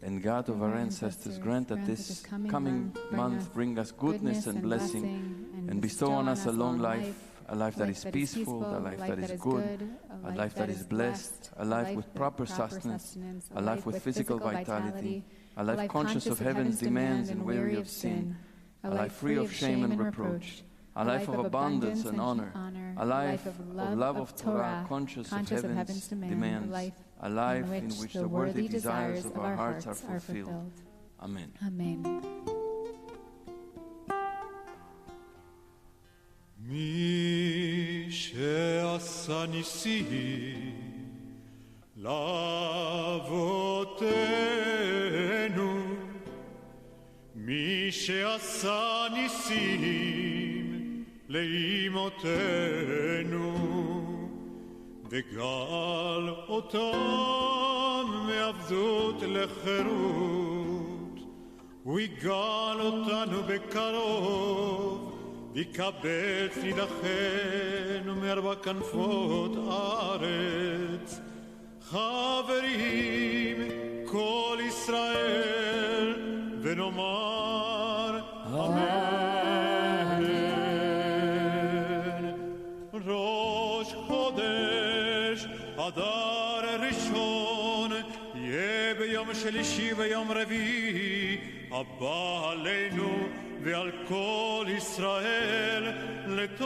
and God of our ancestors, grant that this coming month bring us goodness and blessing, and bestow on us a long life, a life that is peaceful, a life that is good, a life that is blessed, a life with proper sustenance, a life with physical vitality, a life conscious of heaven's demands and weary of sin, a life free of shame and reproach, a life of abundance and honor, a life of love of Torah, conscious of heaven's demands, a life in which the worthy desires of our hearts are fulfilled. Amen. Amen. מי שעשה ניסים לאבותינו, מי שעשה ניסים לאמותינו, וגאל אותם מעבדות לחירות, הוא יגאל אותנו בקרוב, יקבץ נידחנו מארבע כנפות הארץ. חברים, כל ישראל, ונאמר אמן. ראש חודש אדר ראשון יהיה ביום שלישי ויום רביעי הבא עלינו ועל כל ישראל לטובה.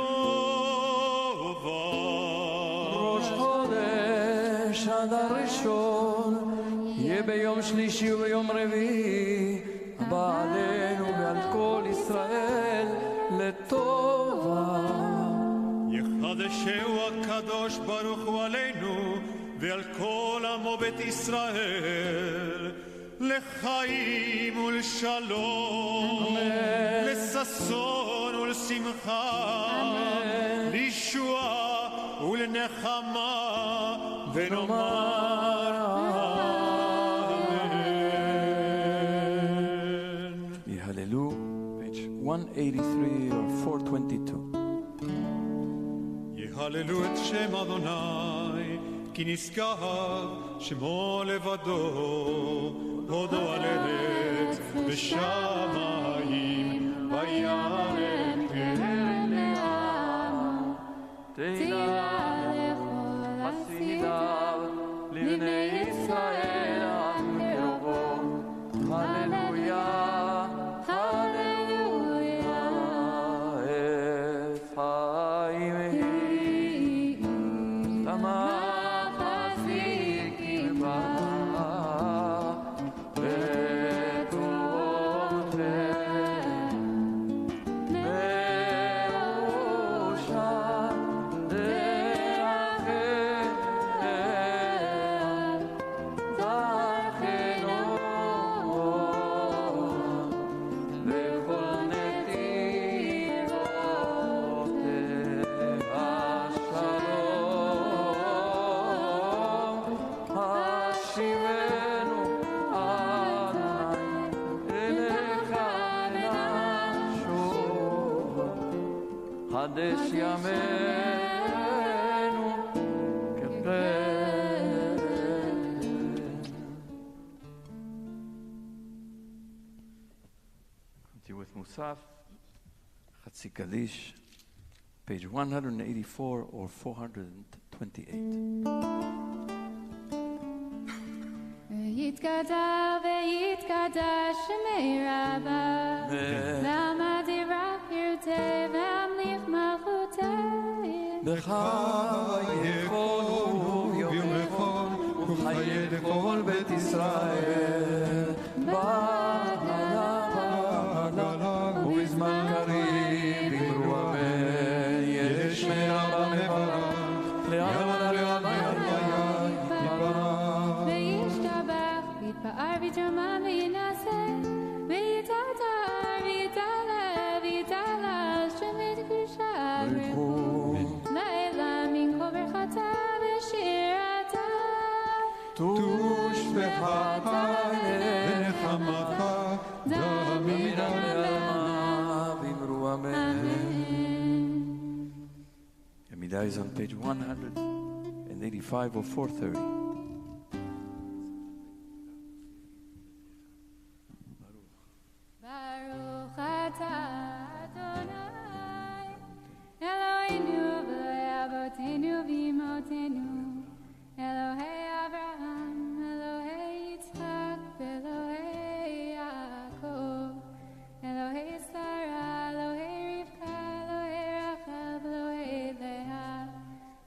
ראש חודש אדר ראשון יהיה ביום שלישי וביום רביעי הבא עלינו ועל כל ישראל לטובה. יחדשהו הקדוש ברוך הוא עלינו ועל כל עמו בית ישראל לחיים ולשלום, לששון ולשמחה, לישועה ולנחמה, ונאמר אמן. יהללו, page 183 or 422. יהללו את שם אדוני, כי נשגב שמו לבדו, הודו על ארץ ושמיים וירם קרן לעם. תהילה חסידיו לבני ישראל עם קרובו. הללויה, הללויה, אפרים היא תמך חסיד קרבה. חדש ימינו כפרק. Continue with Musaf, חצי קדיש, page 184 or 428. ויתגדל ויתקדש שמי רבה, ועמד ירח ירצה והמליך מלכותי. בך יכול יום לכל וחיי לכל בית ישראל. בעגלה ובזמן קריב אמרו אמן. יש מרבה תושבך ונחמתך דמינה לעלמה ואמרו אמן. Amidah is on page 185 or 430. Baruch atah Adonai Eloheinu v'Eloi avotenu v'imotenu Elohei Avraham, Elohei Yitzchak, Elohei Yaakov, Elohei Sarah, Elohei Rivka, Elohei Rachel, Elohei Leah,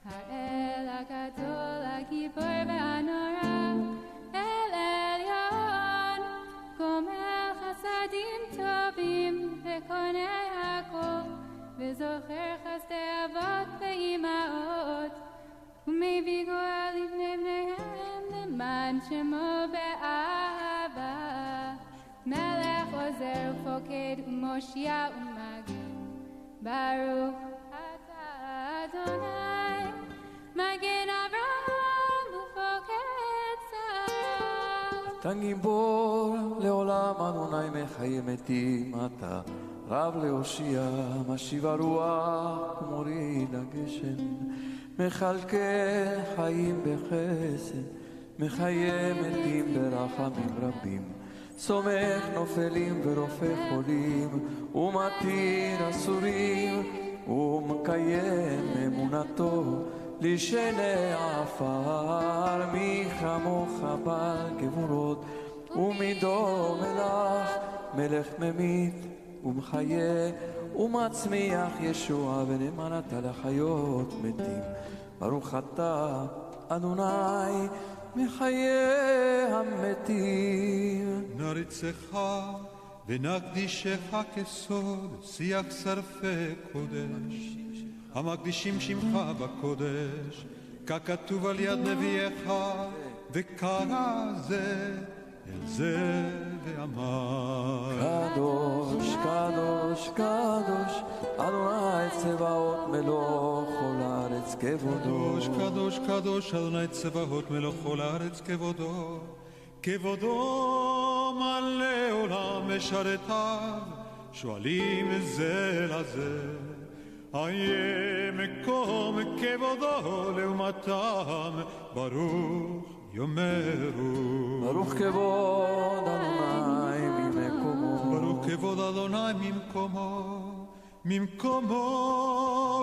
Ha'el HaGadol, HaGibor v'Hanora, El Elyon, Gomel Chasadim Tovim, V'konei HaKol, V'zocher Chasdei Avot v'Imaot, ומביא גואל לבני בניהם למען שמו באהבה מלך עוזר ופוקד ומושיע ומגן ברוך אתה אדוני מגן אברהם ופוקד צהר אתה גיבור לעולם אדוני מחיה מתים אתה רב להושיע משיב הרוח ומוריד הגשם מחלקי חיים בחסד, מחיה מתים ברחמים רבים, סומך נופלים ורופא חולים, ומתיר אסורים, ומקיים אמונתו לשני עפר, מי כמוך בעל גבורות, ומידו מלך, מלך ממית ומחיה, ומצמיח ישוע ונאמן אתה לחיות מתים. ברוך אתה אדוני מחיי המתים. נריצך ונקדישך כסוד שיח שרפי קודש המקדישים שמך בקודש ככתוב על יד נביאך וקרא זה אל זה ואמר קדוש קדוש קדוש אדוני צבאות מלוך כל הארץ כבודו קדוש קדוש קדוש אדוני צבאות מלוך כל הארץ כבודו כבודו מלא עולם משרתיו שואלים זה לזה איה מקום כבודו לעומתם ברוך יאמרו ברוך כבוד אדוני ממקומו ברוך כבוד אדוני ממקומו ממקומו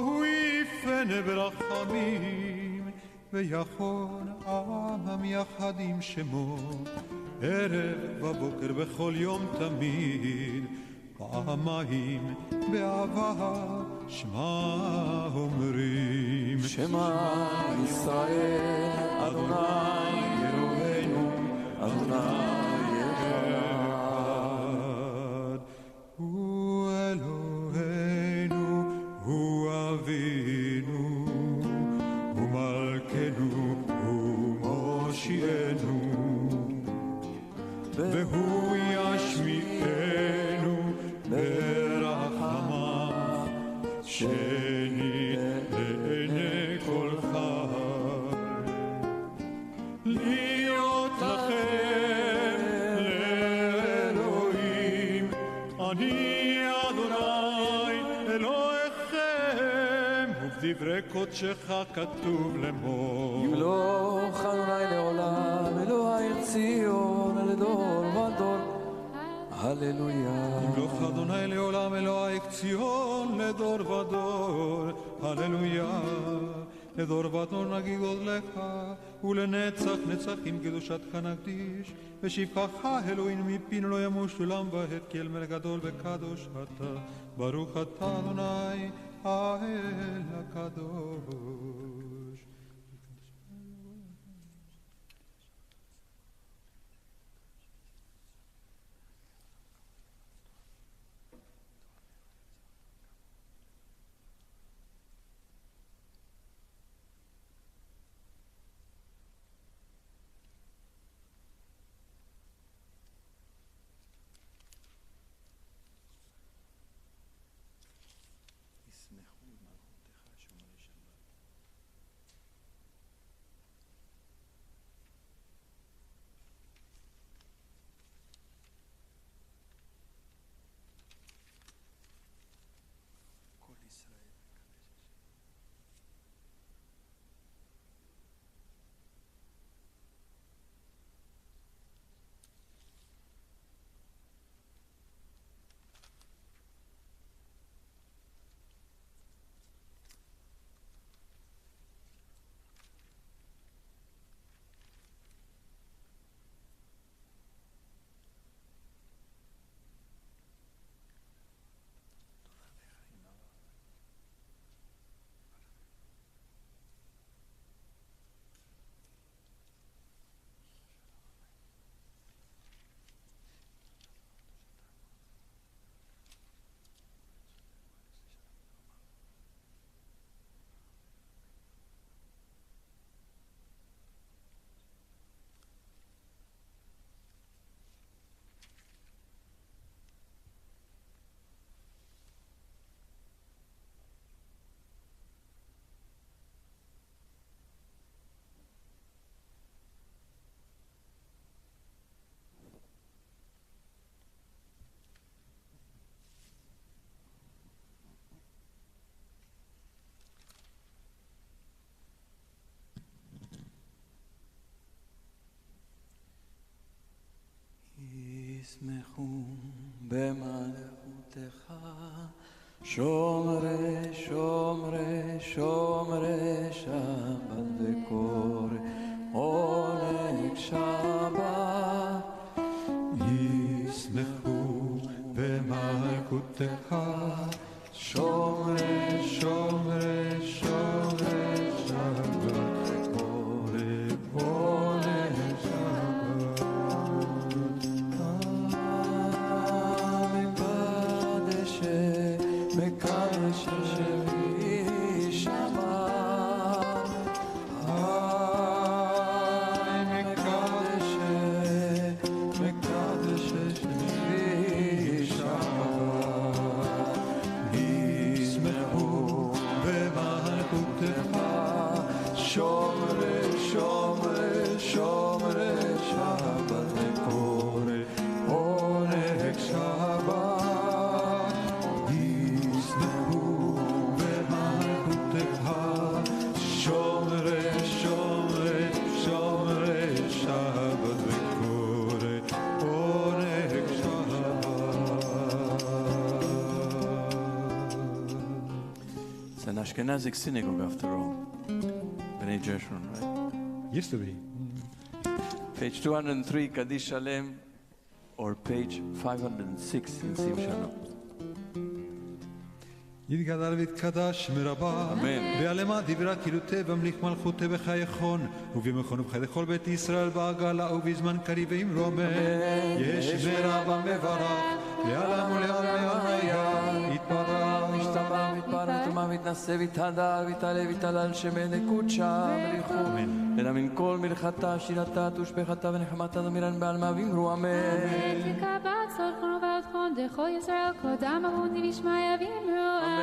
הוא יפנה ברחמים ויכון עם יחד עם שמו ערב ובוקר בכל יום תמיד פעמיים באהבה שמע אומרים שמע ישראל אדוני אלוהינו אדוני אחד הוא אלוהינו הוא אבינו הוא מלכנו הוא מושיענו והוא ישמיענו ברחמיו שנית לעיני כל חי להיות לכם לאלוהים אני אדוני אלוהיכם ובדברי קודשך כתוב לאמור ימלוך אדוני לעולם אלוהי ציון לדור ודור הללויה ימלוך אדוני לעולם אלוהי ציון לדור ודור הללויה לדור ודור נגיד עוד לך ולנצח נצחים קדושתך נקדיש ושבחך אלוהים מפינו לא ימוש עולם ועד כי אל מלך גדול וקדוש אתה ברוך אתה אדוני האל הקדוש ישמחו במלכותך שומרי שומרי שומרי שבת וקורא עונג שבת ישמחו במלכותך שומרי שומרי שומרי שבת וקורא עונג שבת מקדש שבי שבת מקדש שבי שבת ישמחו במלכותך שומרי שומרי שומרי שבת וקורא עונג שבת שומרי שומרי שומרי שבת וקורא עונג שבת. It's an Ashkenazic synagogue after all. Bnei Jeshurun, right? Used to be. Page 203, Kaddish Shalem, or page 506 in Sim Shalom. יתגדל ויתקדש מרבה ועלמה דברה כאילו תבמליך מלכותה בחייכון ובמכון ובחי לכל בית ישראל בעגלה ובזמן קריב ואמרו אמן יש מרבה מברך לעלם ולעלם היה יתברך משתבח מתפאר וטומאה מתנשא ויתהדר ויתעלה ויתהלל שמי קודשה בריחו אלא מן כל מלכתה שירתה תושבחתה ונחמתה זמירן בעלמה ואמרו אמן דכל ישראל קודם אהוני וישמעיה ואמרו אמן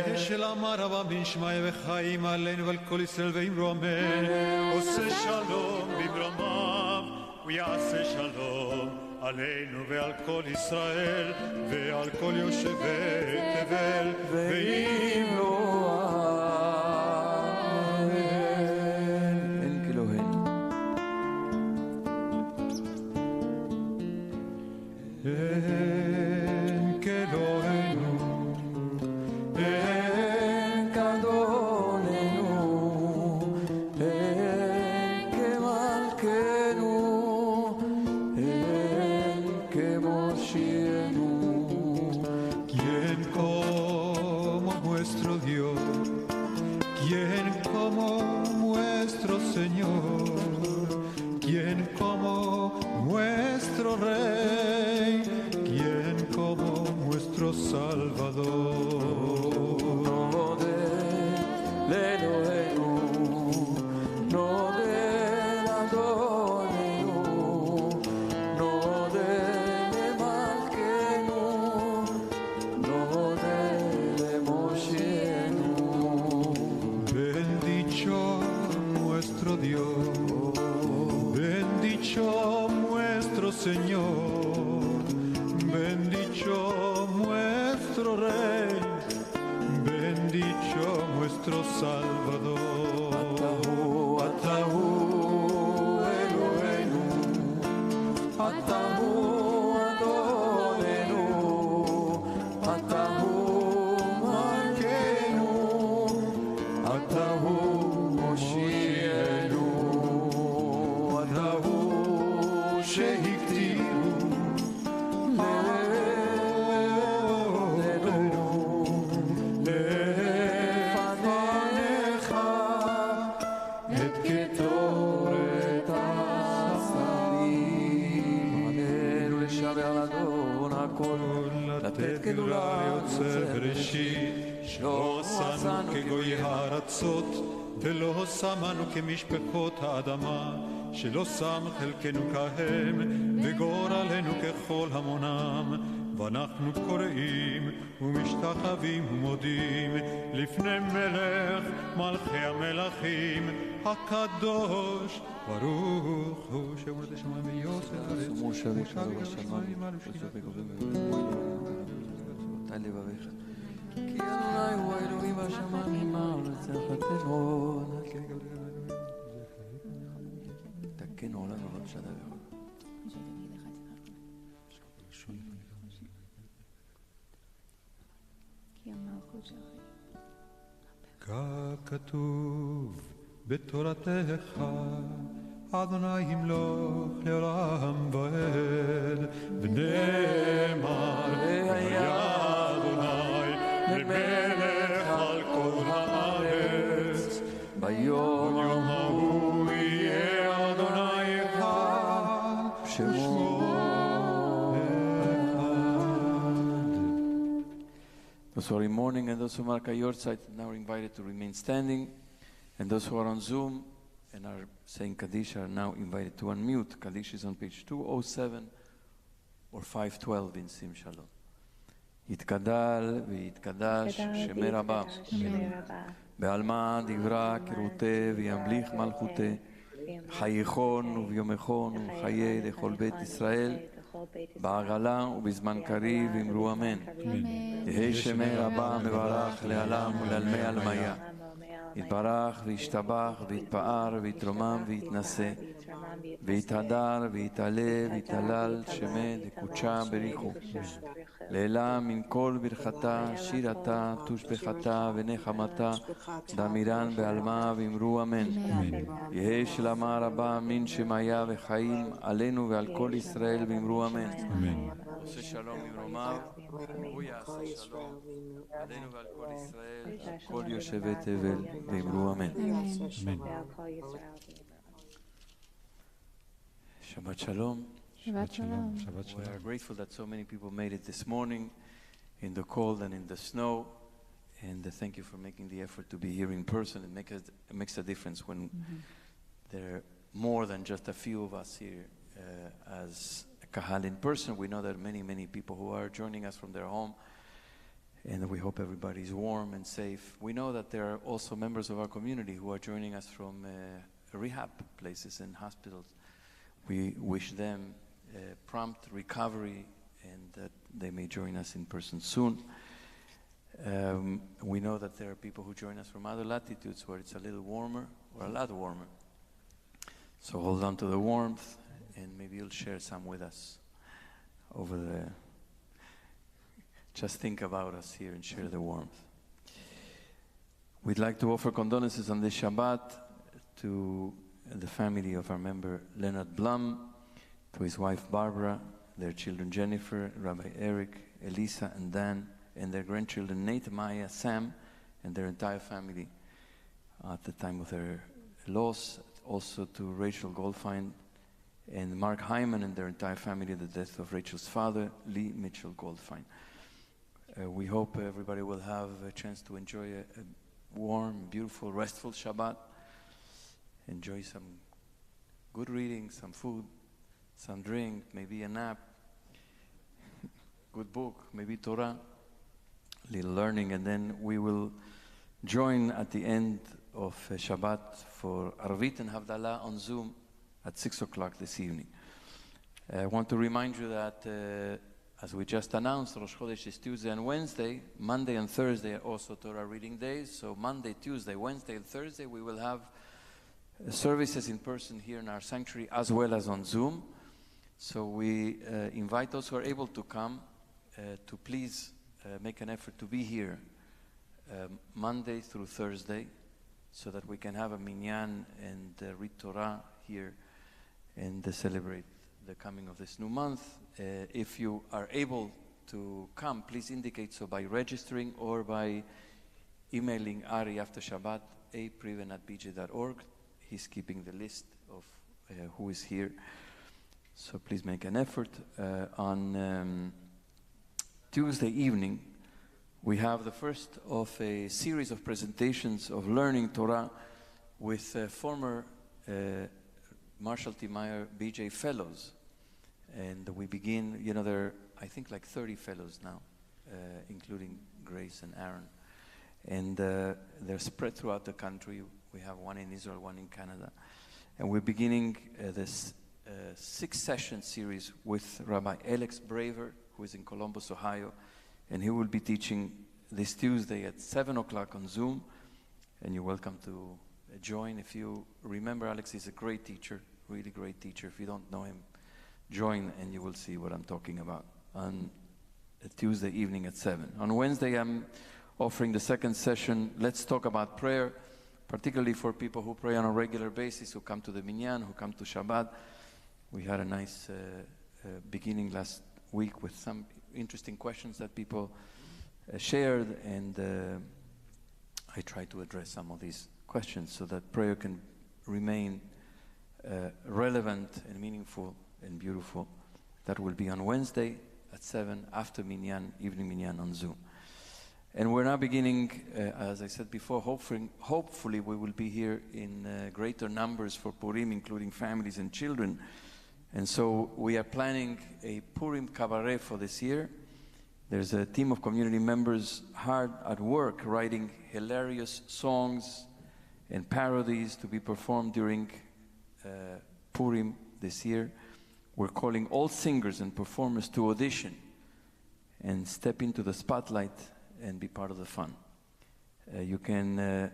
יהי שלום רבה בישמעיה וחיים עלינו ועל כל ישראל ואמרו אמן עושה שלום במרומיו ויעשה שלום עלינו ועל כל ישראל ועל כל יושבי תבל ואמרו אמן אין כאלוהינו אין כאלוהינו אין כאדוננו אין כמלכנו אין כמושיענו ¿Quién como nuestro Dios? ¿Quién como nuestro Señor? ¿Quién como nuestro Rey? ¿Quién como nuestro Salvador? No de Elohenu, no de Adonenu, no de Malkenu, no de Moshienu. Bendito nuestro Dios, bendito nuestro Señor, bendito nuestro Rey, bendito nuestro Salvador. Atahu Elohenu, Atahu Adonenu, Atahu Malkenu, Atahu Moshienu, Atahu שהקטירו לפניך את קטורת השרים עלינו לשבח לאדון הכל לתת גדולה ליוצר בראשית לא עשנו כגויי הארצות ולא שמנו כמשפחות האדמה שלא שם חלקנו כהם וגורלנו ככל המונם ואנחנו קוראים ומשתחווים ומודים לפני מלך מלכי המלכים הקדוש ברוך הוא שמולד השמיים ויוסף הארץ ומושב יקרא בשמיים תן לבביך כי אדוני הוא האלוהים והשמיים הארץ חטאנו תקנו עלינו עוד שנה ככתוב בתורתך, אדוני ימלוך לעולם ועד, ונאמר היה אדוני למלך על כל הארץ, ביום ההוא יהיה אדוני אחד, שמו Those who are in mourning and those who mark a yahrzeit now are invited to remain standing. And those who are on Zoom and are saying Kaddish are now invited to unmute. Kaddish is on page 207 or 512 in Sim Shalom. יתגדל ויתקדש שמי רבה, בעלמא דברה כרותי וימליך מלכותי, חייכון וביומכון וחיי לכל בית ישראל, בעגלה ובזמן קריב אמרו אמן. יהי שמי רבה מברך לעלם ולעלמי עלמיה. יתברך וישתבח ויתפאר ויתרומם ויתנשא ויתהדר ויתעלה ויתהלל שמי דקודשה בריחו. לעילה מן כל ברכתה שירתה תושבחתה ונחמתה דמירן בעלמה ואמרו אמן. יהי שלמה רבה מן שמיה וחיים עלינו ועל כל ישראל ואמרו אמן. עושה שלום ממרומיו הוא יעשה שלום עלינו ועל כל ישראל על כל יושבי תבל ואמרו אמן. Shabbat Shalom. Shabbat Shalom. We are grateful that so many people made it this morning in the cold and in the snow. And thank you for making the effort to be here in person. It makes a difference when there are more than just a few of us here as a kahal in person. We know that many people who are joining us from their home. And we hope everybody's warm and safe. We know that there are also members of our community who are joining us from rehab places and hospitals. We wish them prompt recovery and that they may join us in person soon. We know that there are people who join us from other latitudes where it's a little warmer or a lot warmer. So hold on to the warmth and maybe you'll share some with us over there. Just think about us here and share the warmth. We'd like to offer condolences on this Shabbat to the family of our member Leonard Blum, to his wife Barbara, their children Jennifer, Rabbi Eric, Elisa and Dan, and their grandchildren Nate, Maya, Sam, and their entire family at the time of their loss. Also to Rachel Goldfein and Mark Hyman and their entire family, the death of Rachel's father, Lee Mitchell Goldfein. We hope everybody will have a chance to enjoy a warm, beautiful, restful Shabbat. Enjoy some good reading, some food, some drink, maybe a nap, good book, maybe Torah, little learning, and then we will join at the end of Shabbat for Arvit and Havdalah on Zoom at 6 o'clock this evening. I want to remind you that as we just announced, Rosh Chodesh is Tuesday and Wednesday. Monday and Thursday are also Torah reading days. So Monday, Tuesday, Wednesday, and Thursday we will have services in person here in our sanctuary as well as on Zoom. So we invite those who are able to come to please make an effort to be here Monday through Thursday so that we can have a minyan and read Torah here and celebrate the coming of this new month. If you are able to come, please indicate so by registering or by emailing Ari after Shabbat, apriven@bj.org. He's keeping the list of who is here. So please make an effort. On Tuesday evening, we have the first of a series of presentations of learning Torah with former Marshall T. Meyer BJ Fellows. And we begin, there are, I think, like 30 fellows now, including Grace and Aaron. And they're spread throughout the country. We have one in Israel, one in Canada. And we're beginning this 6-session series with Rabbi Alex Braver, who is in Columbus, Ohio. And he will be teaching this Tuesday at 7 o'clock on Zoom. And you're welcome to join. If you remember, Alex is a great teacher, really great teacher. If you don't know him, join and you will see what I'm talking about on a Tuesday evening at 7. On Wednesday, I'm offering the second session, Let's Talk About Prayer, particularly for people who pray on a regular basis, who come to the Minyan, who come to Shabbat. We had a nice beginning last week with some interesting questions that people shared, and I try to address some of these questions so that prayer can remain relevant and meaningful and beautiful. That will be on Wednesday at 7 after Minyan, evening Minyan on Zoom. And we're now beginning, as I said before, hopefully we will be here in greater numbers for Purim, including families and children. And so we are planning a Purim cabaret for this year. There's a team of community members hard at work writing hilarious songs and parodies to be performed during Purim this year. We're calling all singers and performers to audition and step into the spotlight and be part of the fun. You can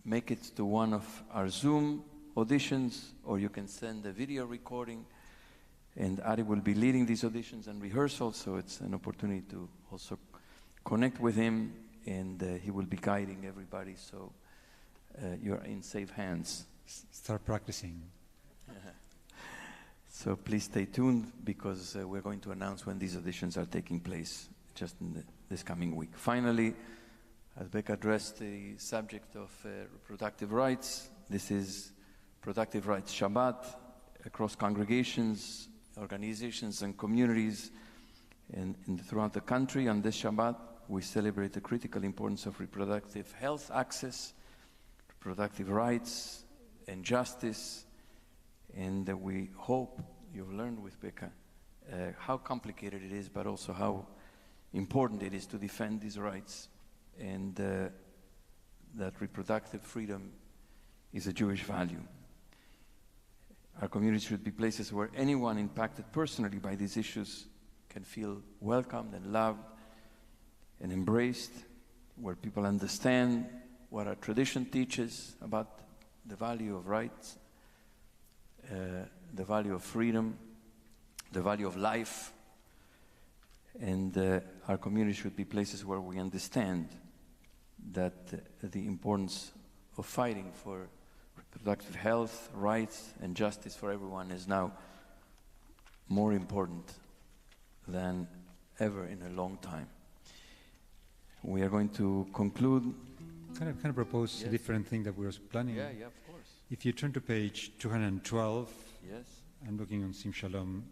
make it to one of our Zoom auditions, or you can send a video recording, and Ari will be leading these auditions and rehearsals, so it's an opportunity to also connect with him, and he will be guiding everybody, so you're in safe hands. Start practicing. So please stay tuned, because we're going to announce when these auditions are taking place just in this coming week. Finally, as Becca addressed the subject of reproductive rights, this is Productive Rights Shabbat across congregations, organizations, and communities throughout the country. On this Shabbat, we celebrate the critical importance of reproductive health access, reproductive rights, and justice. And we hope you've learned with Becca how complicated it is, but also how important it is to defend these rights, and that reproductive freedom is a Jewish value. Our communities should be places where anyone impacted personally by these issues can feel welcomed and loved and embraced, where people understand what our tradition teaches about the value of rights, the value of freedom, the value of life. And our community should be places where we understand that the importance of fighting for reproductive health, rights, and justice for everyone is now more important than ever in a long time. We are going to conclude. Can I propose a different thing that we were planning? Yeah, of course. If you turn to page 212, yes. I'm looking on Sim Shalom,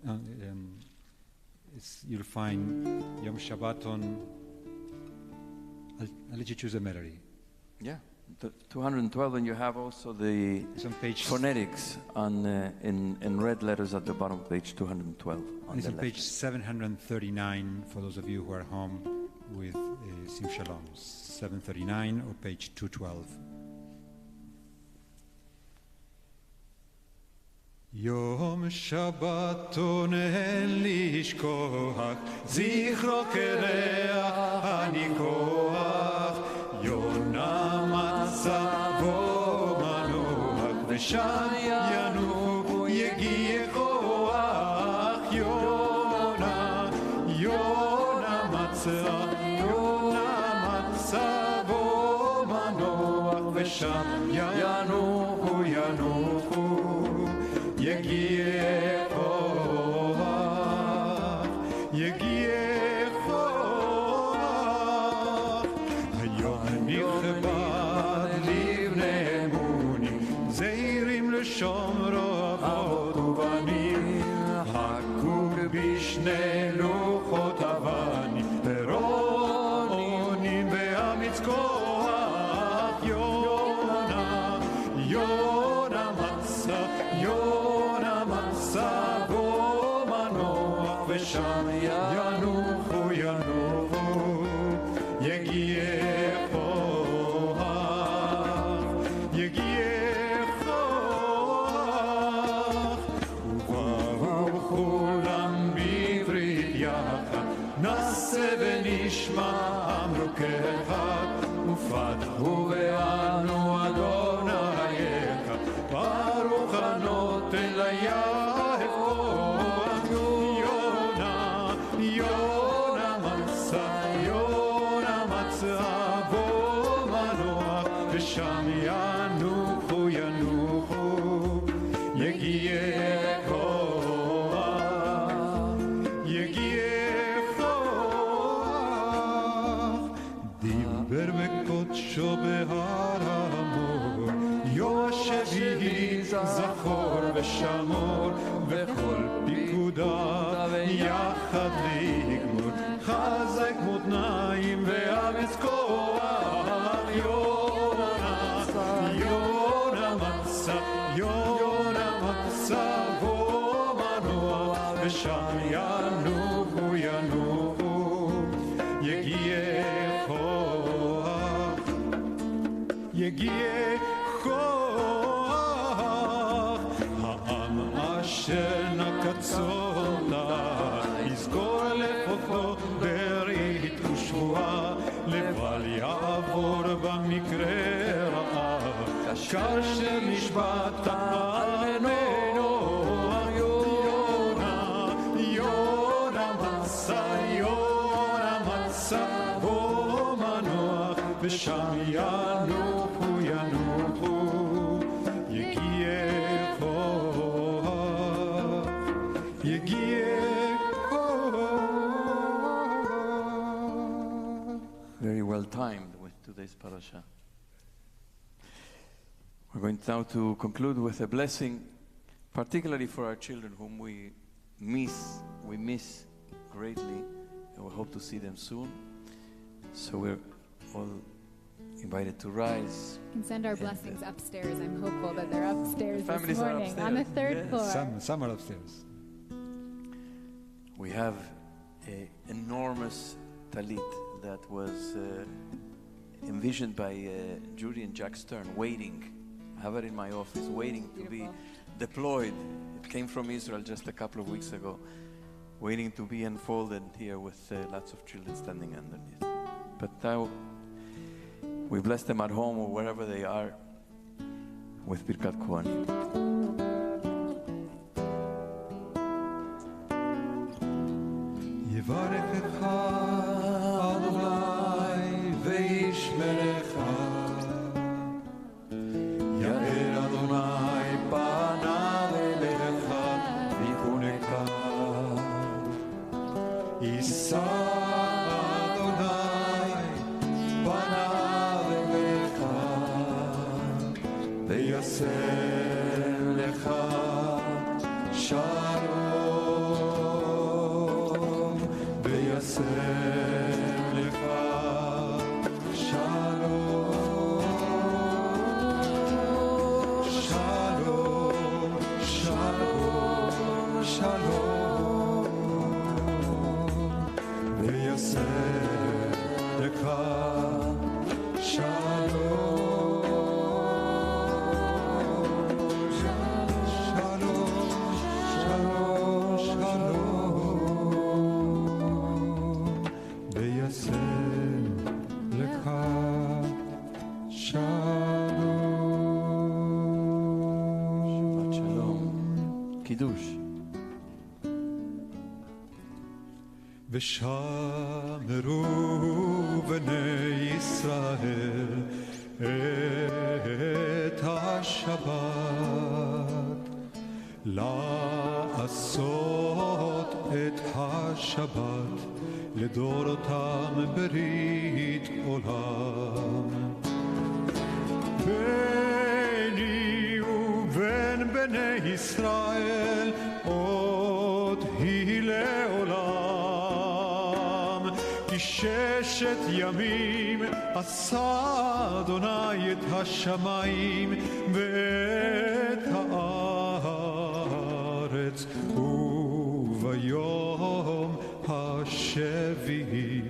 you'll find Yom Shabbaton. I'll let you choose a melody. Yeah, 212, and you have also the phonetics in red letters at the bottom of page 212. It's on page 739 for those of you who are home with Sim Shalom. 739 or page 212. יום שבתון אין לשכוח, זכרו קרח הניכוח, יונה מצבו מנוח, ושם ינוח יגיע כוח, יונה מצבו מנוח, ושם ינוח יגיע כוח, היום נכבד לבני אמונים, זהירים לשומרו אבות ובנים, חקוק בשני לוחות אבנים, ורונים ואמיץ כוח, יונה מצבו מנוח, ושם ינוחו יגיע כוח, ובאו כולם בברית יחד, נעשה ונשמע אמרו כאחד, ופתחו ואנו אדוני אחד, ברוך הנותן ליעד כוח, יונה מצא יגיע כוח, יגיע כוח. דיבר בקודשו בהר המור, יושבי זכור ושמור, וכל פיקודיו יחד לגמור. חזק מותניים ואמץ כוח, יונה מצא, יונה מצא ומנוע, ושם ינוחו ינוחו. יגיע כוח, יגיע כוח. העם אשר נקצותה יזכור לפותו ברית ושבועה, לבל יעבור במקרה רעה, כאשר נשבעת על מנוע. יונה מצא ומנוע, ושם ינוחו ינוחו. יגיע כוח, יגיע Very well timed with today's parasha. We're going now to conclude with a blessing, particularly for our children whom we miss greatly, and we hope to see them soon. So we're all invited to rise. You can send our blessings upstairs. I'm hopeful that they're upstairs this Families are morning on the upstairs. third floor. Some are upstairs. We have an enormous talit that was envisioned by Judy and Jack Stern, waiting. I have it in my office, waiting to be deployed. It came from Israel just a couple of weeks ago, waiting to be unfolded here with lots of children standing underneath. But now we bless them at home or wherever they are with Birkat Kohanim. יברכך אדוני וישמרך, יאר אדוני פניו אליך ויחונך, יישא אדוני פניו אליך וישם לך שלום, וישם לך שלום, שלום, שלום, שלום, וישם לך שלום, שלום, שלום, וישם לך שלום. Shabbat Shalom. Kiddush. ושמרו בני ישראל את השבת, לעשות את השבת לדורותם ברית עולם. ביני ובין בני ישראל עוד היא לעולם, כי ששת ימים עשה אדוני את השמיים ואת הארץ, וביום השביעי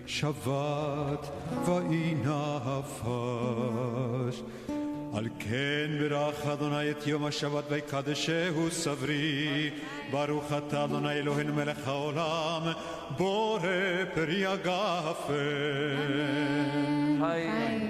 שבת ויהי נפש. על כן ברך אדוני את יום השבת ויקדשהו סברי. ברוך אתה אדוני אלוהינו מלך העולם, בורא פרי הגפן. Hi.